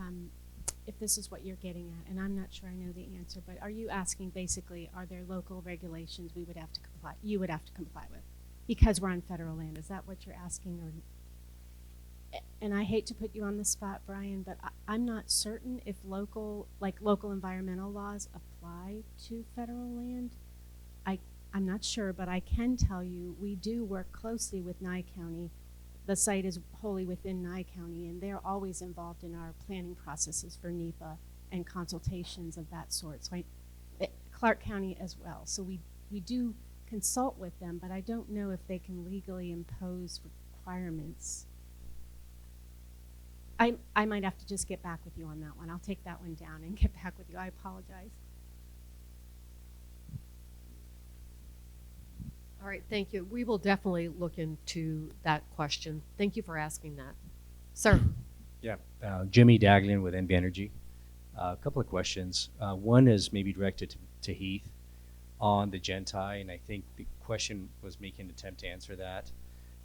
H: if this is what you're getting at, and I'm not sure I know the answer, but are you asking basically, are there local regulations you would have to comply with because we're on federal land? Is that what you're asking? And I hate to put you on the spot, Brian, but I'm not certain if local environmental laws apply to federal land. I'm not sure, but I can tell you we do work closely with Nye County. The site is wholly within Nye County, and they're always involved in our planning processes for NEPA and consultations of that sort. So Clark County as well. So we do consult with them, but I don't know if they can legally impose requirements. I might have to just get back with you on that one. I'll take that one down and get back with you. I apologize.
A: All right, thank you. We will definitely look into that question. Thank you for asking that. Sir.
S: Yeah, Jimmy Daglian with NV Energy. A couple of questions. One is maybe directed to Heath on the Gentai, and I think the question was making an attempt to answer that.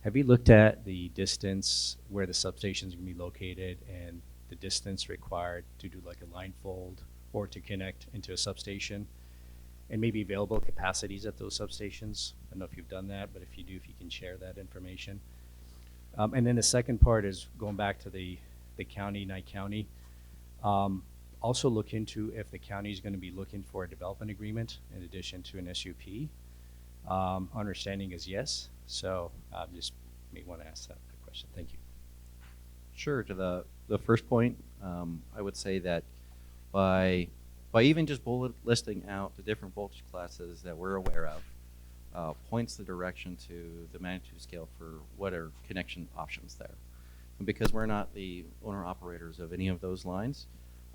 S: Have you looked at the distance where the substations are going to be located and the distance required to do like a line fold or to connect into a substation? And maybe available capacities at those substations. I don't know if you've done that, but if you do, if you can share that information. And then the second part is going back to the county, Nye County. Also look into if the county is going to be looking for a development agreement in addition to an SUP. Understanding is yes, so just may want to ask that question. Thank you.
G: Sure. To the first point, I would say that by even just bullet listing out the different voltage classes that we're aware of, points the direction to the magnitude scale for what are connection options there. And because we're not the owner-operators of any of those lines,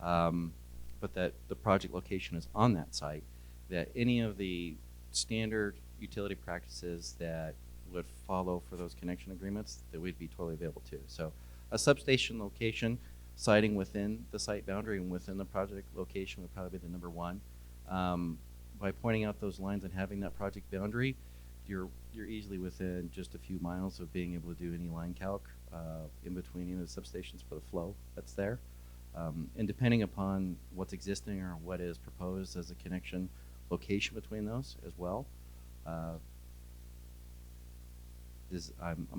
G: but that the project location is on that site, that any of the standard utility practices that would follow for those connection agreements, that we'd be totally available to. So a substation location siting within the site boundary and within the project location would probably be the number one. by pointing out those lines and having that project boundary, you're easily within just a few miles of being able to do any line calc in between the substations for the flow that's there. And depending upon what's existing or what is proposed as a connection location between those as well, I'm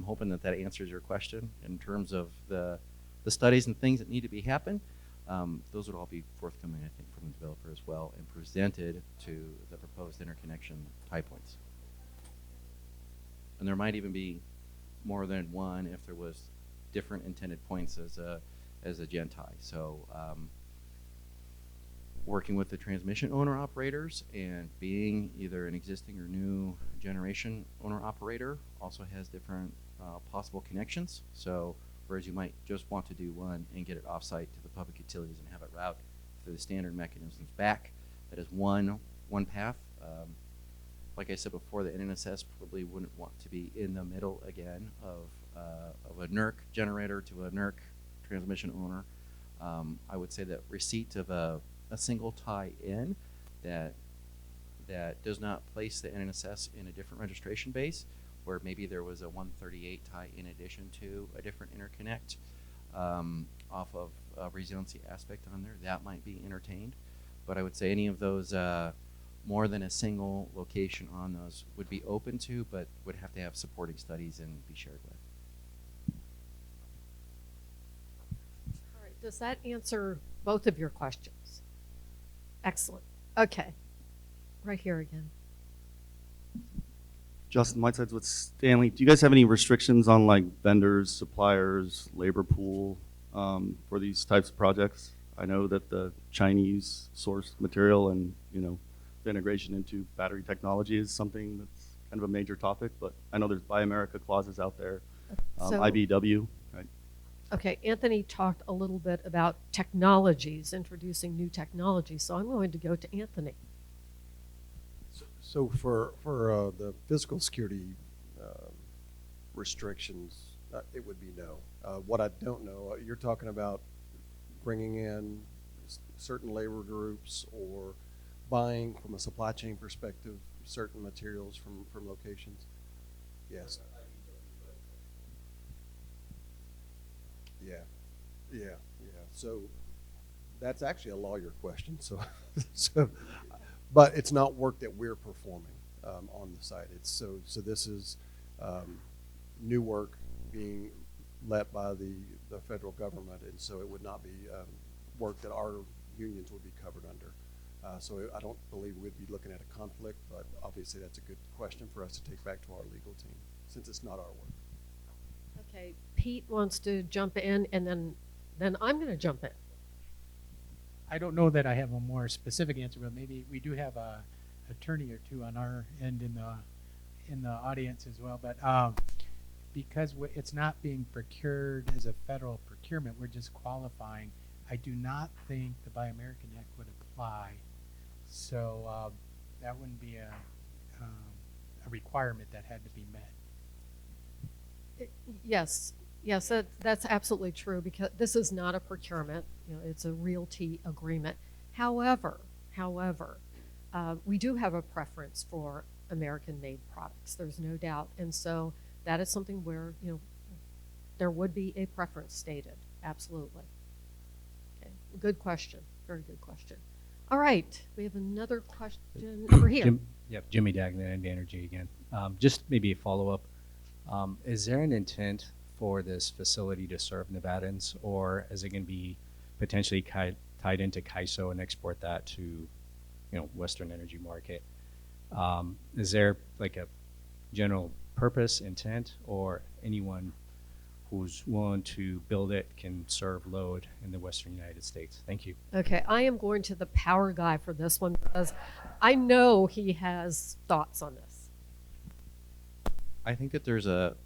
G: hoping that answers your question in terms of the studies and things that need to be happen. Those would all be forthcoming, I think, from the developer as well and presented to the proposed interconnection tie points. And there might even be more than one if there was different intended points as a gen tie. So working with the transmission owner operators and being either an existing or new generation owner operator also has different possible connections. So whereas you might just want to do one and get it offsite to the public utilities and have it route through the standard mechanisms back, that is one path. Like I said before, the NNSS probably wouldn't want to be in the middle again of a NERC generator to a NERC transmission owner. I would say that receipt of a single tie-in that does not place the NNSS in a different registration base, where maybe there was a 138 tie in addition to a different interconnect off of a resiliency aspect on there, that might be entertained. But I would say any of those more than a single location on those would be open to, but would have to have supporting studies and be shared with.
A: All right, does that answer both of your questions? Excellent. Okay, right here again.
R: Justin Whitesides with Stanley. Do you guys have any restrictions on like vendors, suppliers, labor pool for these types of projects? I know that the Chinese source material and the integration into battery technology is something that's kind of a major topic, but I know there's Buy America clauses out there, IBW. Right?
A: Okay, Anthony talked a little bit about technologies, introducing new technologies, so I'm going to go to Anthony.
I: So for the physical security restrictions, it would be no. What I don't know, you're talking about bringing in certain labor groups or buying from a supply chain perspective certain materials from locations. Yes. Yeah. So that's actually a lawyer question. So but it's not work that we're performing on the site. So this is new work being led by the federal government, and so it would not be work that our unions would be covered under. So I don't believe we'd be looking at a conflict, but obviously that's a good question for us to take back to our legal team, since it's not our work.
A: Okay, Pete wants to jump in, and then I'm going to jump in.
F: I don't know that I have a more specific answer, but maybe we do have a attorney or two on our end in the audience as well. But because it's not being procured as a federal procurement, we're just qualifying. I do not think the Buy American Act would apply, so that wouldn't be a requirement that had to be met.
A: Yes, that's absolutely true, because this is not a procurement. It's a realty agreement. However, we do have a preference for American-made products. There's no doubt, and so that is something where there would be a preference stated. Absolutely. Okay, good question. Very good question. All right, we have another question over here.
S: Jimmy Daglin, NV Energy again. Just maybe a follow-up. Is there an intent for this facility to serve Nevadans, or is it going to be potentially tied into CAISO and export that to, Western energy market? Is there like a general purpose, intent, or anyone who's willing to build it can serve load in the Western United States? Thank you.
A: Okay, I am going to the power guy for this one, because I know he has thoughts on this.
G: I think that there's the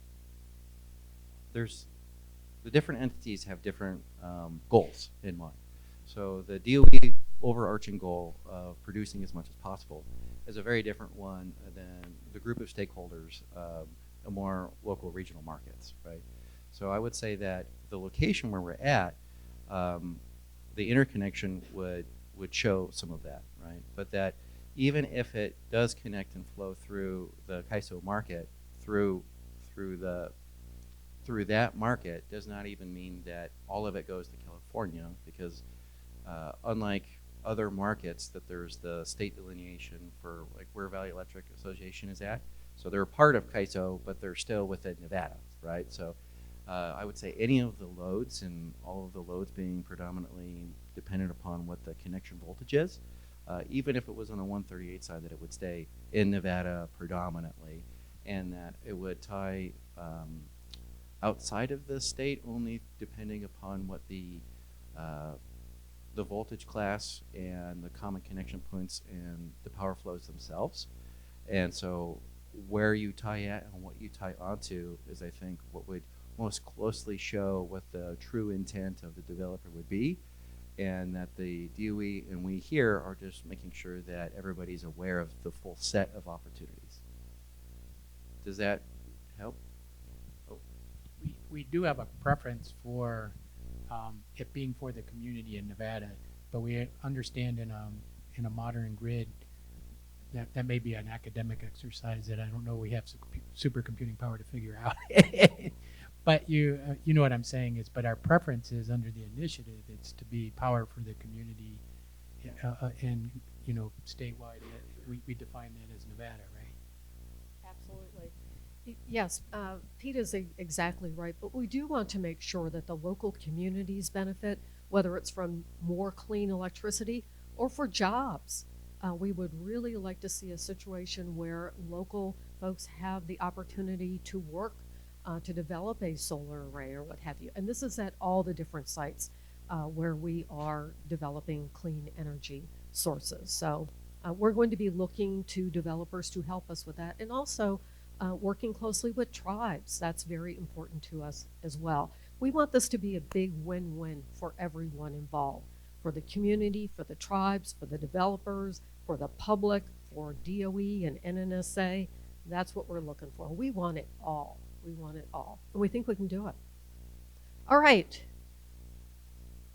G: different entities have different goals in mind. So the DOE overarching goal of producing as much as possible is a very different one than the group of stakeholders in more local regional markets, right? So I would say that the location where we're at, the interconnection would show some of that, right? But that even if it does connect and flow through the CAISO market, through that market, does not even mean that all of it goes to California, because unlike other markets, that there's the state delineation for like where Valley Electric Association is at. So they're a part of CAISO, but they're still within Nevada, right? So I would say any of the loads, and all of the loads being predominantly dependent upon what the connection voltage is, even if it was on a 138 side, that it would stay in Nevada predominantly, and that it would tie outside of the state only depending upon what the voltage class and the common connection points and the power flows themselves. And so where you tie at and what you tie onto is, I think, what would most closely show what the true intent of the developer would be, and that the DOE and we here are just making sure that everybody's aware of the full set of opportunities. Does that help? Oh.
F: We do have a preference for it being for the community in Nevada, but we understand in a modern grid that may be an academic exercise that I don't know we have supercomputing power to figure out. But you know what I'm saying is, but our preference is under the initiative, it's to be power for the community, and statewide. We define that as Nevada, right?
A: Absolutely. Yes, Pete is exactly right, but we do want to make sure that the local communities benefit, whether it's from more clean electricity or for jobs. We would really like to see a situation where local folks have the opportunity to work to develop a solar array or what have you. And this is at all the different sites where we are developing clean energy sources. So we're going to be looking to developers to help us with that, and also working closely with tribes. That's very important to us as well. We want this to be a big win-win for everyone involved, for the community, for the tribes, for the developers, for the public, for DOE and NNSA. That's what we're looking for. We want it all. We want it all. And we think we can do it. All right.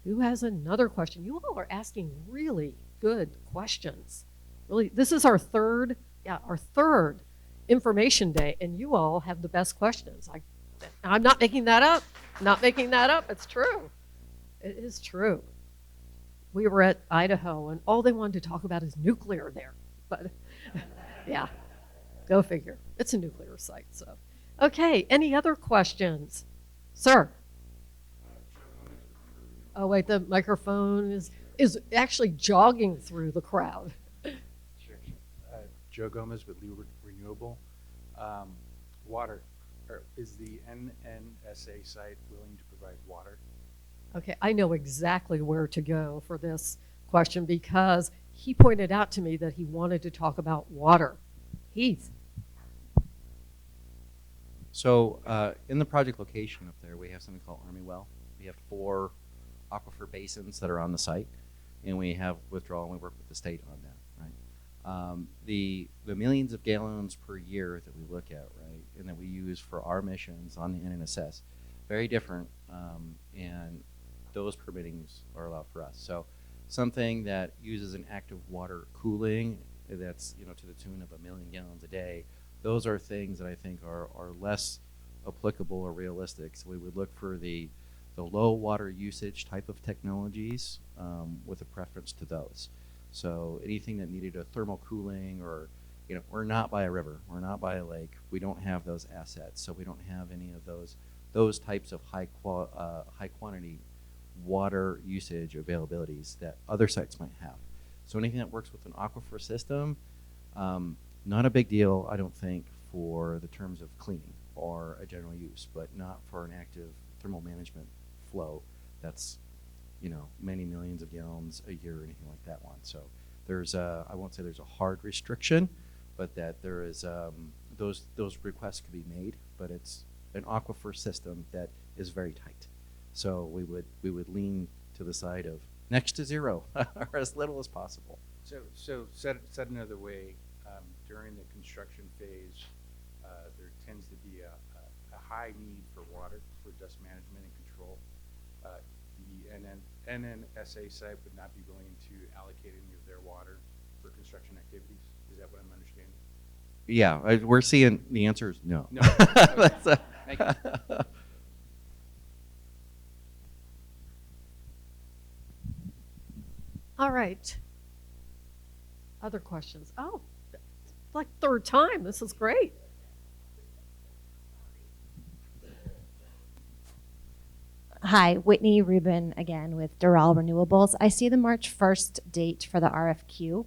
A: Who has another question? You all are asking really good questions. Really, this is our third information day, and you all have the best questions. I'm not making that up. Not making that up. It's true. It is true. We were at Idaho, and all they wanted to talk about is nuclear there. But yeah, go figure. It's a nuclear site. So, okay. Any other questions, sir? Oh wait, the microphone is actually jogging through the crowd.
T: Sure. Joe Gomez with Lee Renewable. Water. Is the NNSA site willing to provide water?
A: Okay, I know exactly where to go for this question, because he pointed out to me that he wanted to talk about water. Heath.
G: So in the project location up there, we have something called Army Well. We have 4 aquifer basins that are on the site, and we have withdrawal, and we work with the state on that, right? The millions of gallons per year that we look at, right, and that we use for our missions on the NNSS, very different, and those permittings are allowed for us. So something that uses an active water cooling that's to the tune of 1 million gallons a day, those are things that I think are less applicable or realistic. So we would look for the low water usage type of technologies with a preference to those. So anything that needed a thermal cooling, or we're not by a river, we're not by a lake, we don't have those assets, so we don't have any of those types of high quantity water usage availabilities that other sites might have. So anything that works with an aquifer system, not a big deal, I don't think, for the terms of cleaning or a general use, but not for an active thermal management flow that's many millions of gallons a year or anything like that one. So there's I won't say there's a hard restriction, but that there is those requests could be made, but it's an aquifer system that is very tight. So we would lean to the side of next to zero or as little as possible.
T: So said another way, during the construction phase, there tends to be a high need for water for dust management and control. The NNSA site would not be willing to allocate any of their water for construction activities. Is that what I'm understanding?
G: Yeah, we're seeing the answer is no.
T: No.
G: That's a-
T: Thank you.
A: All right. Other questions? Oh, it's like third time. This is great.
J: Hi, Whitney Rubin again with Doral Renewables. I see the March 1st date for the RFQ.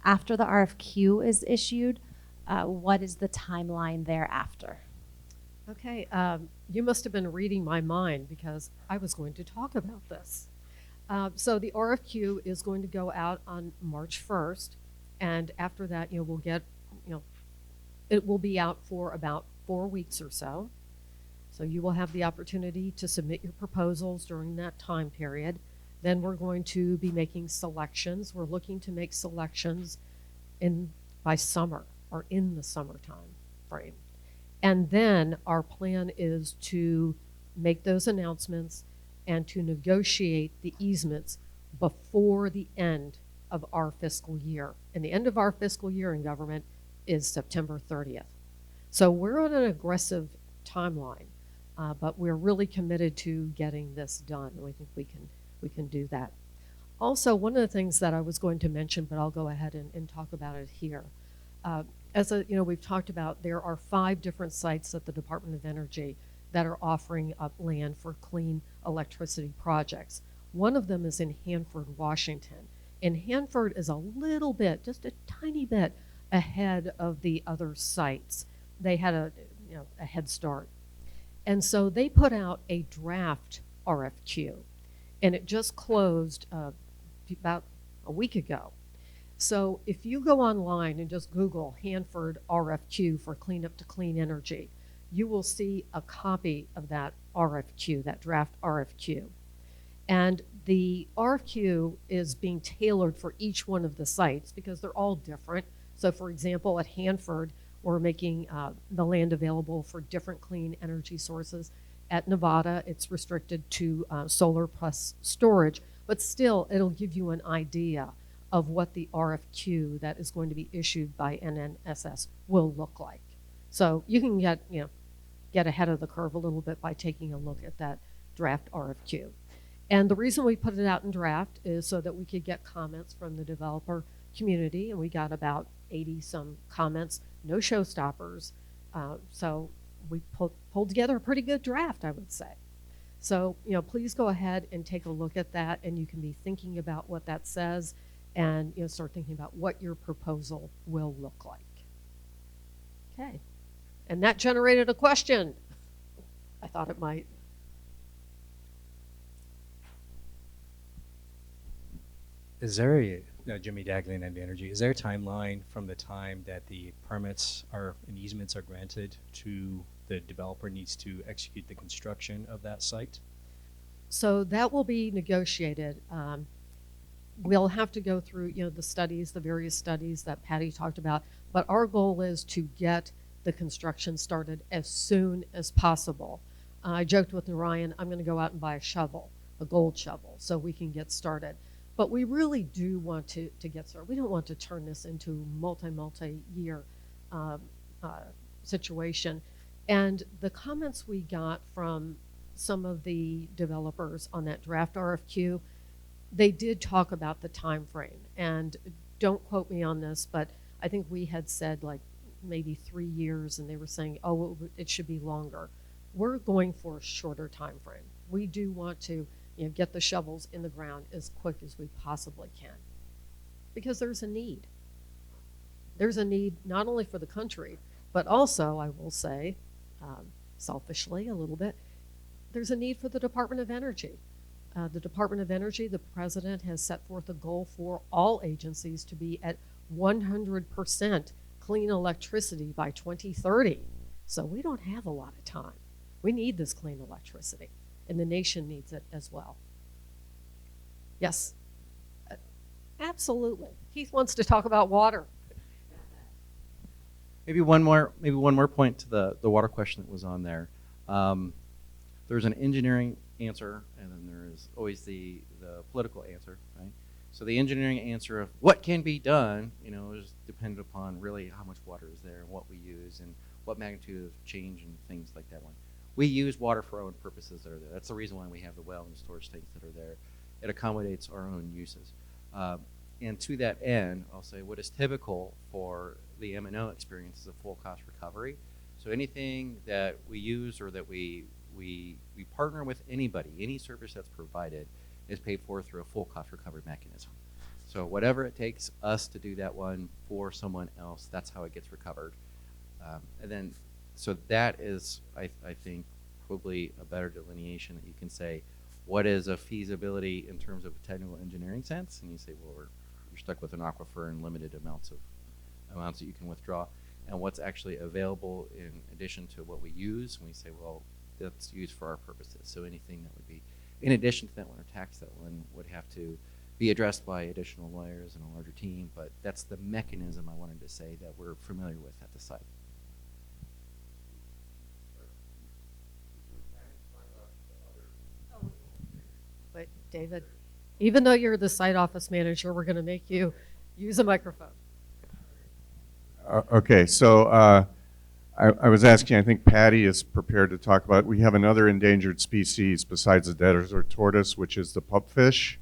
J: After the RFQ is issued, what is the timeline thereafter?
A: Okay, you must have been reading my mind because I was going to talk about this. So the RFQ is going to go out on March 1st, and after that, we'll get, it will be out for about 4 weeks or so. So you will have the opportunity to submit your proposals during that time period. Then we're going to be making selections. We're looking to make selections by summer or in the summertime frame. And then our plan is to make those announcements and to negotiate the easements before the end of our fiscal year. And the end of our fiscal year in government is September 30th. So we're on an aggressive timeline, but we're really committed to getting this done. We think we can do that. Also, one of the things that I was going to mention, but I'll go ahead and talk about it here. We've talked about, there are 5 different sites at the Department of Energy that are offering up land for clean electricity projects. One of them is in Hanford, Washington. And Hanford is a little bit, just a tiny bit, ahead of the other sites. They had a head start. And so they put out a draft RFQ, and it just closed about a week ago. So if you go online and just Google Hanford RFQ for Clean Up to Clean Energy, you will see a copy of that RFQ, that draft RFQ. And the RFQ is being tailored for each one of the sites because they're all different. So for example, at Hanford, we're making the land available for different clean energy sources. At Nevada, it's restricted to solar plus storage, but still it'll give you an idea of what the RFQ that is going to be issued by NNSS will look like. So you can get ahead of the curve a little bit by taking a look at that draft RFQ. And the reason we put it out in draft is so that we could get comments from the developer community, and we got about 80 some comments, no showstoppers. So we pulled together a pretty good draft, I would say. So, please go ahead and take a look at that, and you can be thinking about what that says and start thinking about what your proposal will look like. Okay. And that generated a question. I thought it might.
S: Is there Jimmy Daglin and Energy, is there a timeline from the time that the permits and easements are granted to the developer needs to execute the construction of that site?
A: So that will be negotiated. We'll have to go through, the studies, the various studies that Patty talked about, but our goal is to get the construction started as soon as possible. I joked with Narayan, I'm going to go out and buy a shovel, a gold shovel, so we can get started. But we really do want to get started. We don't want to turn this into multi-year situation. And the comments we got from some of the developers on that draft RFQ, they did talk about the time frame. And don't quote me on this, but I think we had said like maybe 3 years, and they were saying, oh, it should be longer. We're going for a shorter time frame. We do want to get the shovels in the ground as quick as we possibly can, because there's a need. There's a need not only for the country, but also, I will say, selfishly a little bit, there's a need for the Department of Energy. The Department of Energy, the president has set forth a goal for all agencies to be at 100% clean electricity by 2030. So we don't have a lot of time. We need this clean electricity, and the nation needs it as well. Yes, absolutely. Keith wants to talk about water.
G: Maybe one more point to the water question that was on there. There's an engineering answer, and then there is always the political answer, right? So the engineering answer of what can be done, is dependent upon really how much water is there and what we use and what magnitude of change and things like that one. We use water for our own purposes that are there. That's the reason why we have the well and the storage tanks that are there. It accommodates our own uses. And to that end, I'll say what is typical for the M&O experience is a full cost recovery. So anything that we use or that we partner with anybody, any service that's provided is paid for through a full cost recovery mechanism. So whatever it takes us to do that one for someone else, that's how it gets recovered. And then, so that is, I think, probably a better delineation that you can say, what is a feasibility in terms of a technical engineering sense? And you say, well, you're stuck with an aquifer and limited amounts that you can withdraw. And what's actually available in addition to what we use, and we say, well, that's used for our purposes. So anything that would be in addition to that one or tax that one would have to be addressed by additional lawyers and a larger team, but that's the mechanism I wanted to say that we're familiar with at the site.
A: But David, even though you're the site office manager, we're going to make you use a microphone.
B: Okay, so I was asking, I think Patty is prepared to talk about, we have another endangered species besides the desert tortoise, which is the pupfish,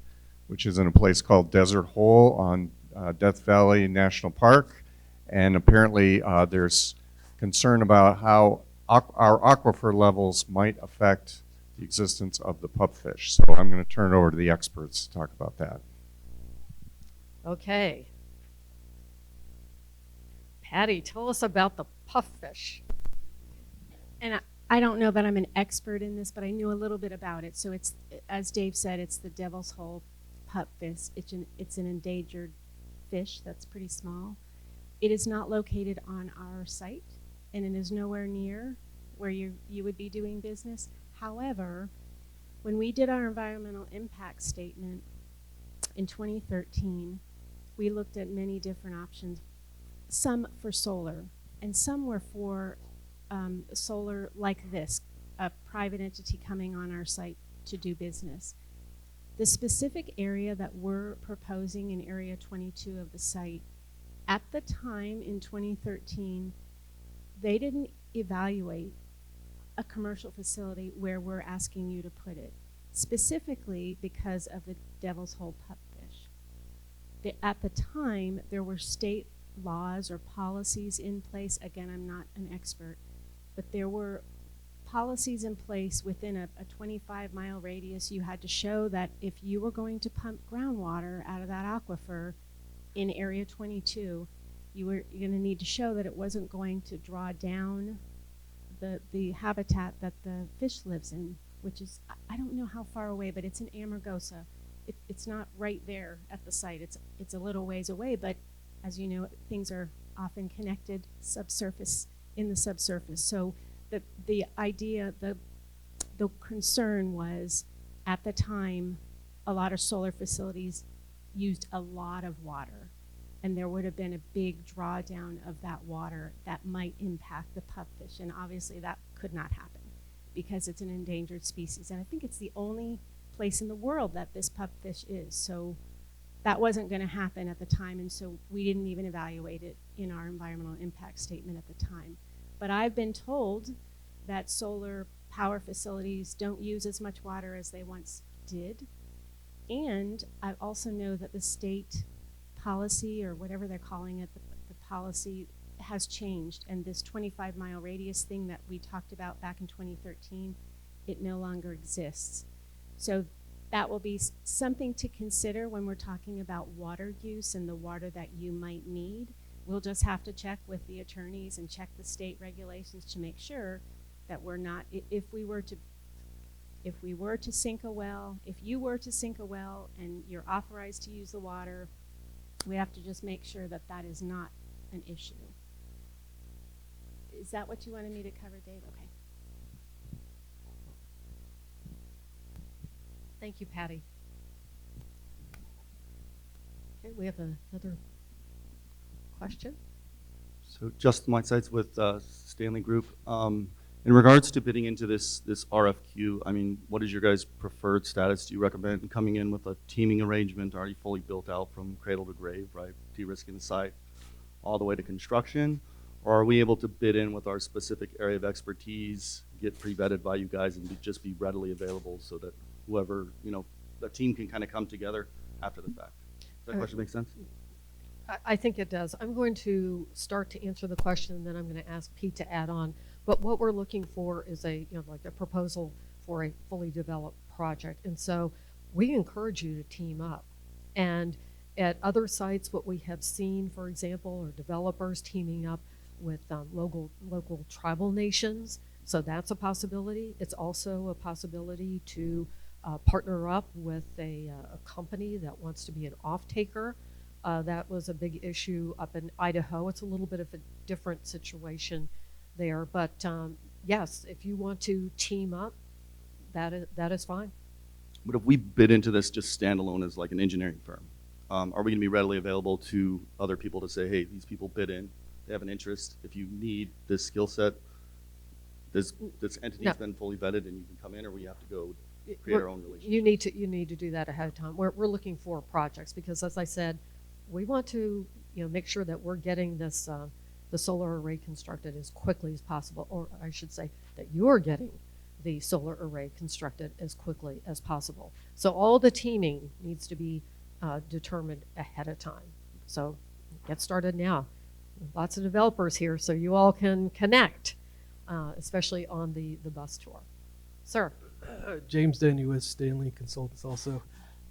B: which is in a place called Desert Hole on Death Valley National Park. And apparently there's concern about how our aquifer levels might affect the existence of the pupfish. So I'm going to turn it over to the experts to talk about that.
A: Okay. Patty, tell us about the puffish.
H: And I don't know that I'm an expert in this, but I knew a little bit about it. So it's, as Dave said, it's the Devil's Hole pupfish. It's an endangered fish that's pretty small. It is not located on our site, and it is nowhere near where you would be doing business. However, when we did our environmental impact statement in 2013, we looked at many different options, some for solar, and some were for solar like this, a private entity coming on our site to do business. The specific area that we're proposing in Area 22 of the site, at the time in 2013, they didn't evaluate a commercial facility where we're asking you to put it, specifically because of the Devil's Hole pupfish. At the time, there were state laws or policies in place. Again, I'm not an expert, but there were policies in place within a 25-mile radius. You had to show that if you were going to pump groundwater out of that aquifer in Area 22, you're going to need to show that it wasn't going to draw down the habitat that the fish lives in, which is, I don't know how far away, but it's in Amargosa. It's not right there at the site. It's a little ways away, but as you know, things are often connected subsurface, in the subsurface. So the idea, the concern was, at the time, a lot of solar facilities used a lot of water, and there would have been a big drawdown of that water that might impact the pupfish, and obviously that could not happen because it's an endangered species, and I think it's the only place in the world that this pupfish is. So that wasn't going to happen at the time, and so we didn't even evaluate it in our environmental impact statement at the time. But I've been told that solar power facilities don't use as much water as they once did, and I also know that the state policy, or whatever they're calling it, the policy has changed, and this 25-mile radius thing that we talked about back in 2013, it no longer exists. So that will be something to consider when we're talking about water use and the water that you might need. We'll just have to check with the attorneys and check the state regulations to make sure that we're not, if we were to sink a well, if you were to sink a well and you're authorized to use the water, we have to just make sure that that is not an issue. Is that what you wanted me to cover, Dave? Okay.
A: Thank you, Patty. Okay, we have another question.
R: So Justin Whitesides with Stanley Group. In regards to bidding into this RFQ, I mean, what is your guys' preferred status? Do you recommend coming in with a teaming arrangement already fully built out from cradle to grave, right? De-risking the site all the way to construction? Or are we able to bid in with our specific area of expertise, get pre-vetted by you guys, and just be readily available so that whoever, the team can kind of come together after the fact? Does that question make sense?
A: I think it does. I'm going to start to answer the question, and then I'm going to ask Pete to add on. But what we're looking for is like a proposal for a fully developed project. And so we encourage you to team up. And at other sites, what we have seen, for example, are developers teaming up with local tribal nations. So that's a possibility. It's also a possibility to partner up with a company that wants to be an off-taker. That was a big issue up in Idaho. It's a little bit of a different situation there, but yes, if you want to team up, that is fine.
R: But if we bid into this just standalone as like an engineering firm, are we going to be readily available to other people to say, hey, these people bid in, they have an interest. If you need this skill set, this entity's been fully vetted, and you can come in, or we have to go create our own relationship?
A: You need to do that ahead of time. We're looking for projects because, as I said, we want to make sure that we're getting this the solar array constructed as quickly as possible, or I should say that you're getting the solar array constructed as quickly as possible. So all the teaming needs to be determined ahead of time. So get started now. Lots of developers here, so you all can connect, especially on the bus tour. Sir.
U: James Denny with Stanley Consultants also.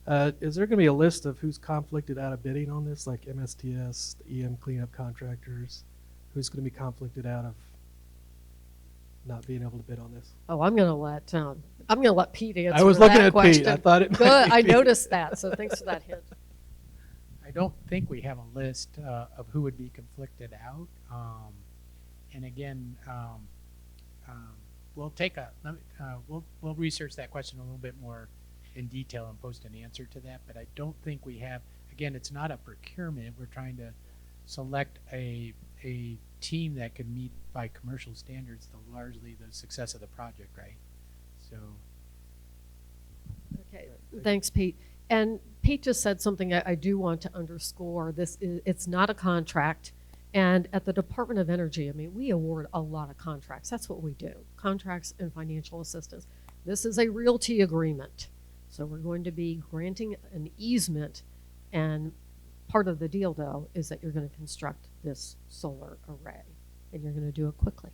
U: Is there going to be a list of who's conflicted out of bidding on this, like MSTS, the EM cleanup contractors? Who's going to be conflicted out of not being able to bid on this?
A: Oh, I'm going to let Pete answer.
U: I was looking
A: that
U: at
A: question.
U: Pete. I thought it might
A: Good.
U: be
A: I
U: Pete.
A: noticed that. So thanks for that hint.
F: I don't think we have a list of who would be conflicted out. And again, we'll take we'll research that question a little bit more in detail and post an answer to that. But I don't think we have. Again, it's not a procurement. We're trying to select a team that can meet by commercial standards largely the success of the project, right? So.
A: Okay. Thanks, Pete. And Pete just said something I do want to underscore. It's not a contract. And at the Department of Energy, I mean, we award a lot of contracts. That's what we do, contracts and financial assistance. This is a realty agreement. So we're going to be granting an easement. And part of the deal, though, is that you're going to construct this solar array. And you're going to do it quickly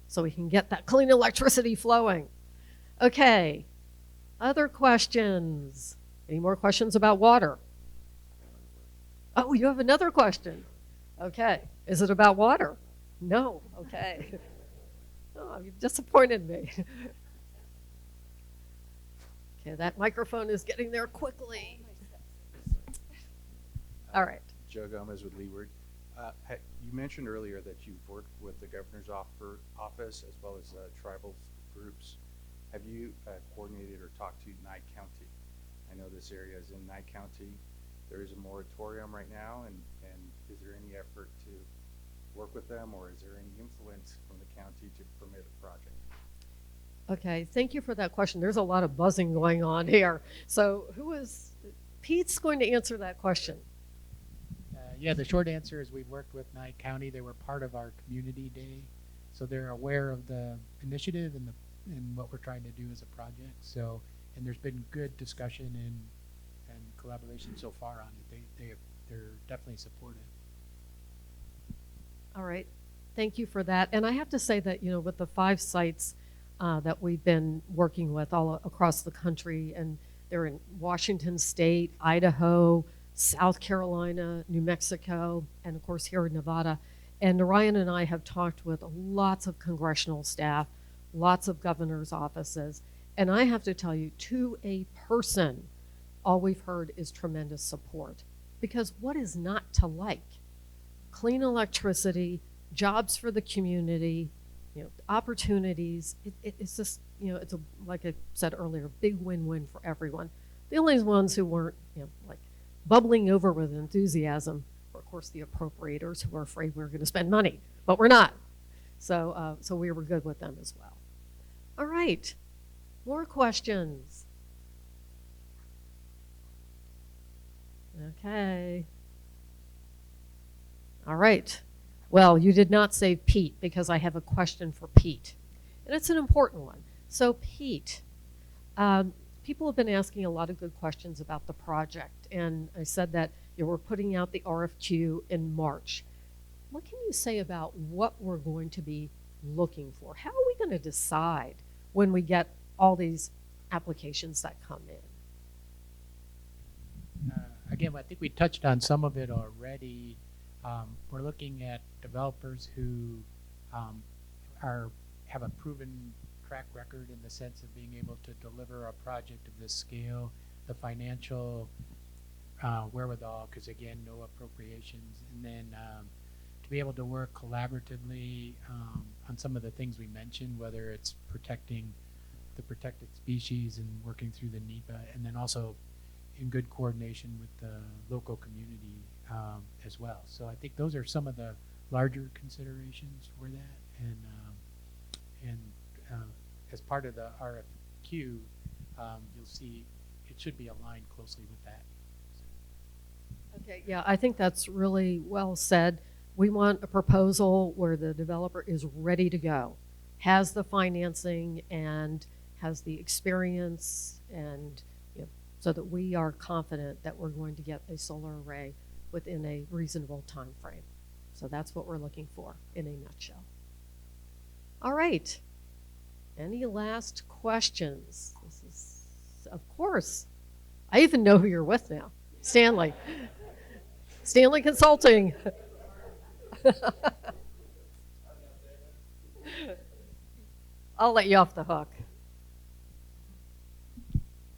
A: so we can get that clean electricity flowing. Okay. Other questions? Any more questions about water? Oh, you have another question. Okay. Is it about water? No. Okay. Oh, you've disappointed me. Okay, that microphone is getting there quickly. All right.
T: Joe Gomez with Leeward. You mentioned earlier that you've worked with the governor's office as well as tribal groups. Have you coordinated or talked to Nye County? I know this area is in Nye County. There is a moratorium right now, and is there any effort to work with them, or is there any influence from the county to permit a project?
A: Okay, thank you for that question. There's a lot of buzzing going on here. So Pete's going to answer that question.
F: Yeah, the short answer is we've worked with Nye County. They were part of our community day, so they're aware of the initiative and what we're trying to do as a project. So, and there's been good discussion and collaboration so far on it. They're definitely supportive.
A: All right, thank you for that. And I have to say that, with the 5 sites that we've been working with all across the country, and they're in Washington State, Idaho, South Carolina, New Mexico, and of course here in Nevada. And Narayan and I have talked with lots of congressional staff, lots of governor's offices. And I have to tell you, to a person, all we've heard is tremendous support. Because what is not to like? Clean electricity, jobs for the community, opportunities. It's just, it's like I said earlier, big win-win for everyone. The only ones who weren't, like bubbling over with enthusiasm were, of course, the appropriators who were afraid we were going to spend money, but we're not. So we were good with them as well. All right, more questions. Okay. All right. Well, you did not say Pete because I have a question for Pete. And it's an important one. So Pete, people have been asking a lot of good questions about the project. And I said that we're putting out the RFQ in March. What can you say about what we're going to be looking for? How are we going to decide when we get all these applications that come in?
F: Again, I think we touched on some of it already. We're looking at developers who have a proven track record in the sense of being able to deliver a project of this scale, the financial wherewithal, because again, no appropriations, and then to be able to work collaboratively on some of the things we mentioned, whether it's protecting the protected species and working through the NEPA, and then also in good coordination with the local community as well. So I think those are some of the larger considerations for that, and as part of the RFQ, you'll see it should be aligned closely with that.
A: Okay, yeah, I think that's really well said. We want a proposal where the developer is ready to go, has the financing and has the experience, and so that we are confident that we're going to get a solar array within a reasonable time frame. So that's what we're looking for in a nutshell. All right. Any last questions? This is, of course, I even know who you're with now. Stanley. Stanley Consulting. I'll let you off the hook.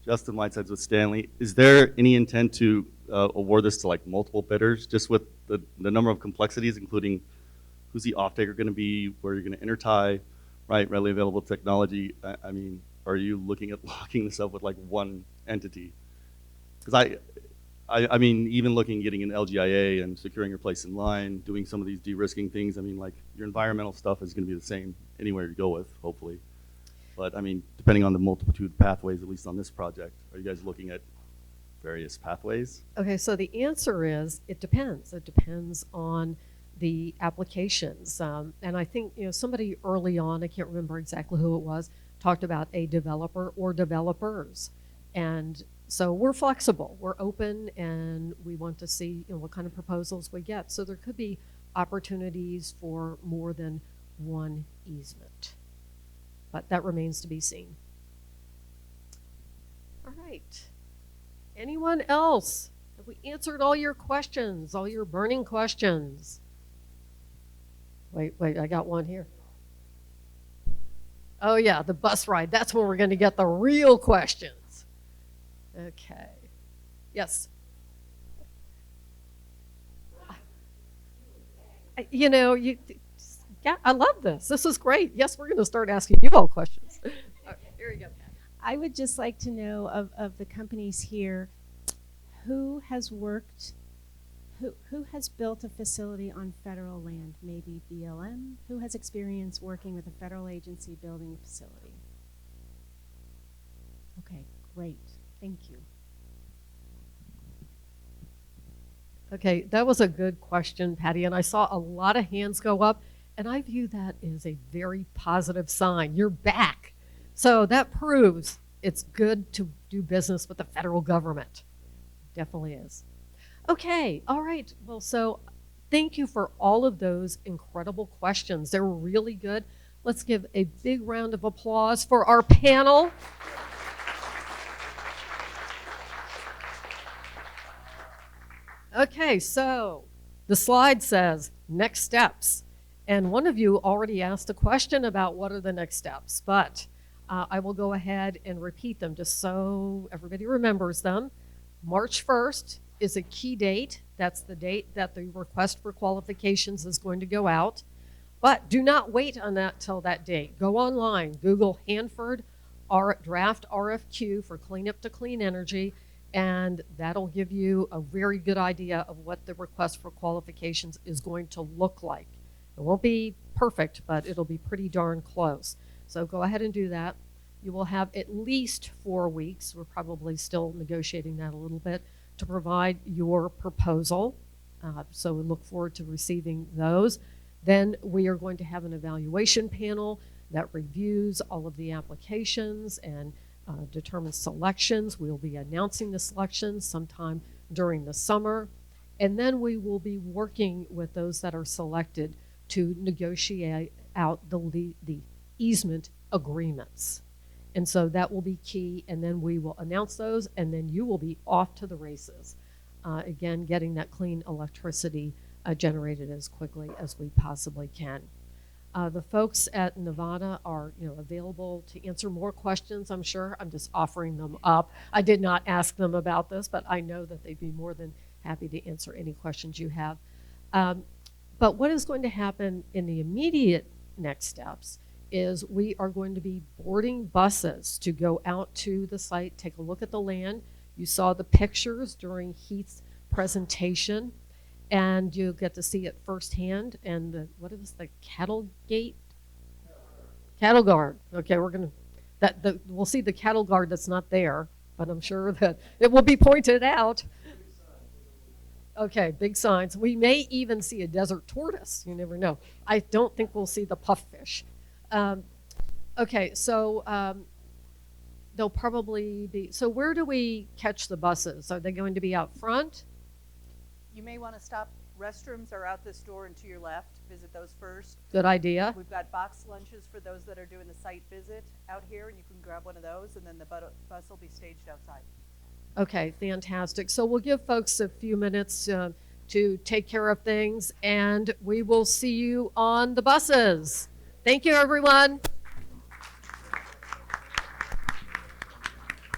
R: Justin Whitesides with Stanley. Is there any intent to award this to like multiple bidders, just with the number of complexities, including who's the off-taker going to be, where you're going to intertie, right, readily available technology? I mean, are you looking at locking this up with like one entity? Because I mean, even looking, getting an LGIA and securing your place in line, doing some of these de-risking things, I mean, like your environmental stuff is going to be the same anywhere you go with, hopefully. But I mean, depending on the multitude of pathways, at least on this project, are you guys looking at various pathways?
A: Okay, so the answer is it depends. It depends on the applications. And I think somebody early on, I can't remember exactly who it was, talked about a developer or developers. And so we're flexible, we're open, and we want to see what kind of proposals we get. So there could be opportunities for more than one easement. But that remains to be seen. All right. Anyone else? Have we answered all your questions, all your burning questions? Wait, I got one here. Oh yeah, the bus ride. That's when we're going to get the real questions. Okay. Yes. Yeah, I love this. This is great. Yes, we're going to start asking you all questions. Here you go.
H: I would just like to know of the companies here, who has worked, who has built a facility on federal land, maybe BLM? Who has experience working with a federal agency building a facility? Okay, great. Thank you.
A: Okay, that was a good question, Patty, and I saw a lot of hands go up, and I view that as a very positive sign. You're back. So that proves it's good to do business with the federal government. Definitely is. Okay, all right. Well, so thank you for all of those incredible questions. They were really good. Let's give a big round of applause for our panel. Okay, so the slide says next steps. And one of you already asked a question about what are the next steps, but I will go ahead and repeat them just so everybody remembers them. March 1st is a key date. That's the date that the request for qualifications is going to go out. But do not wait on that till that date. Go online, Google Hanford draft RFQ for Cleanup to Clean Energy, and that'll give you a very good idea of what the request for qualifications is going to look like. It won't be perfect, but it'll be pretty darn close. So go ahead and do that. You will have at least 4 weeks, we're probably still negotiating that a little bit, to provide your proposal. So we look forward to receiving those. Then we are going to have an evaluation panel that reviews all of the applications and determines selections. We'll be announcing the selections sometime during the summer. And then we will be working with those that are selected to negotiate out the easement agreements. And so that will be key, and then we will announce those, and then you will be off to the races. Again, getting that clean electricity generated as quickly as we possibly can. The folks at Nevada are, available to answer more questions, I'm sure. I'm just offering them up. I did not ask them about this, but I know that they'd be more than happy to answer any questions you have. But what is going to happen in the immediate next steps is we are going to be boarding buses to go out to the site, take a look at the land. You saw the pictures during Heath's presentation, and you'll get to see it firsthand. And what is the cattle gate? Cattle guard. Okay, we'll see the cattle guard that's not there, but I'm sure that it will be pointed out. Okay, big signs. We may even see a desert tortoise. You never know. I don't think we'll see the puffish. Okay, so they'll probably be, so where do we catch the buses? Are they going to be out front?
C: You may want to stop. Restrooms are out this door and to your left. Visit those first.
A: Good idea.
C: We've got box lunches for those that are doing the site visit out here, and you can grab one of those, and then the bus will be staged outside.
A: Okay, fantastic. So we'll give folks a few minutes to take care of things, and we will see you on the buses. Thank you, everyone.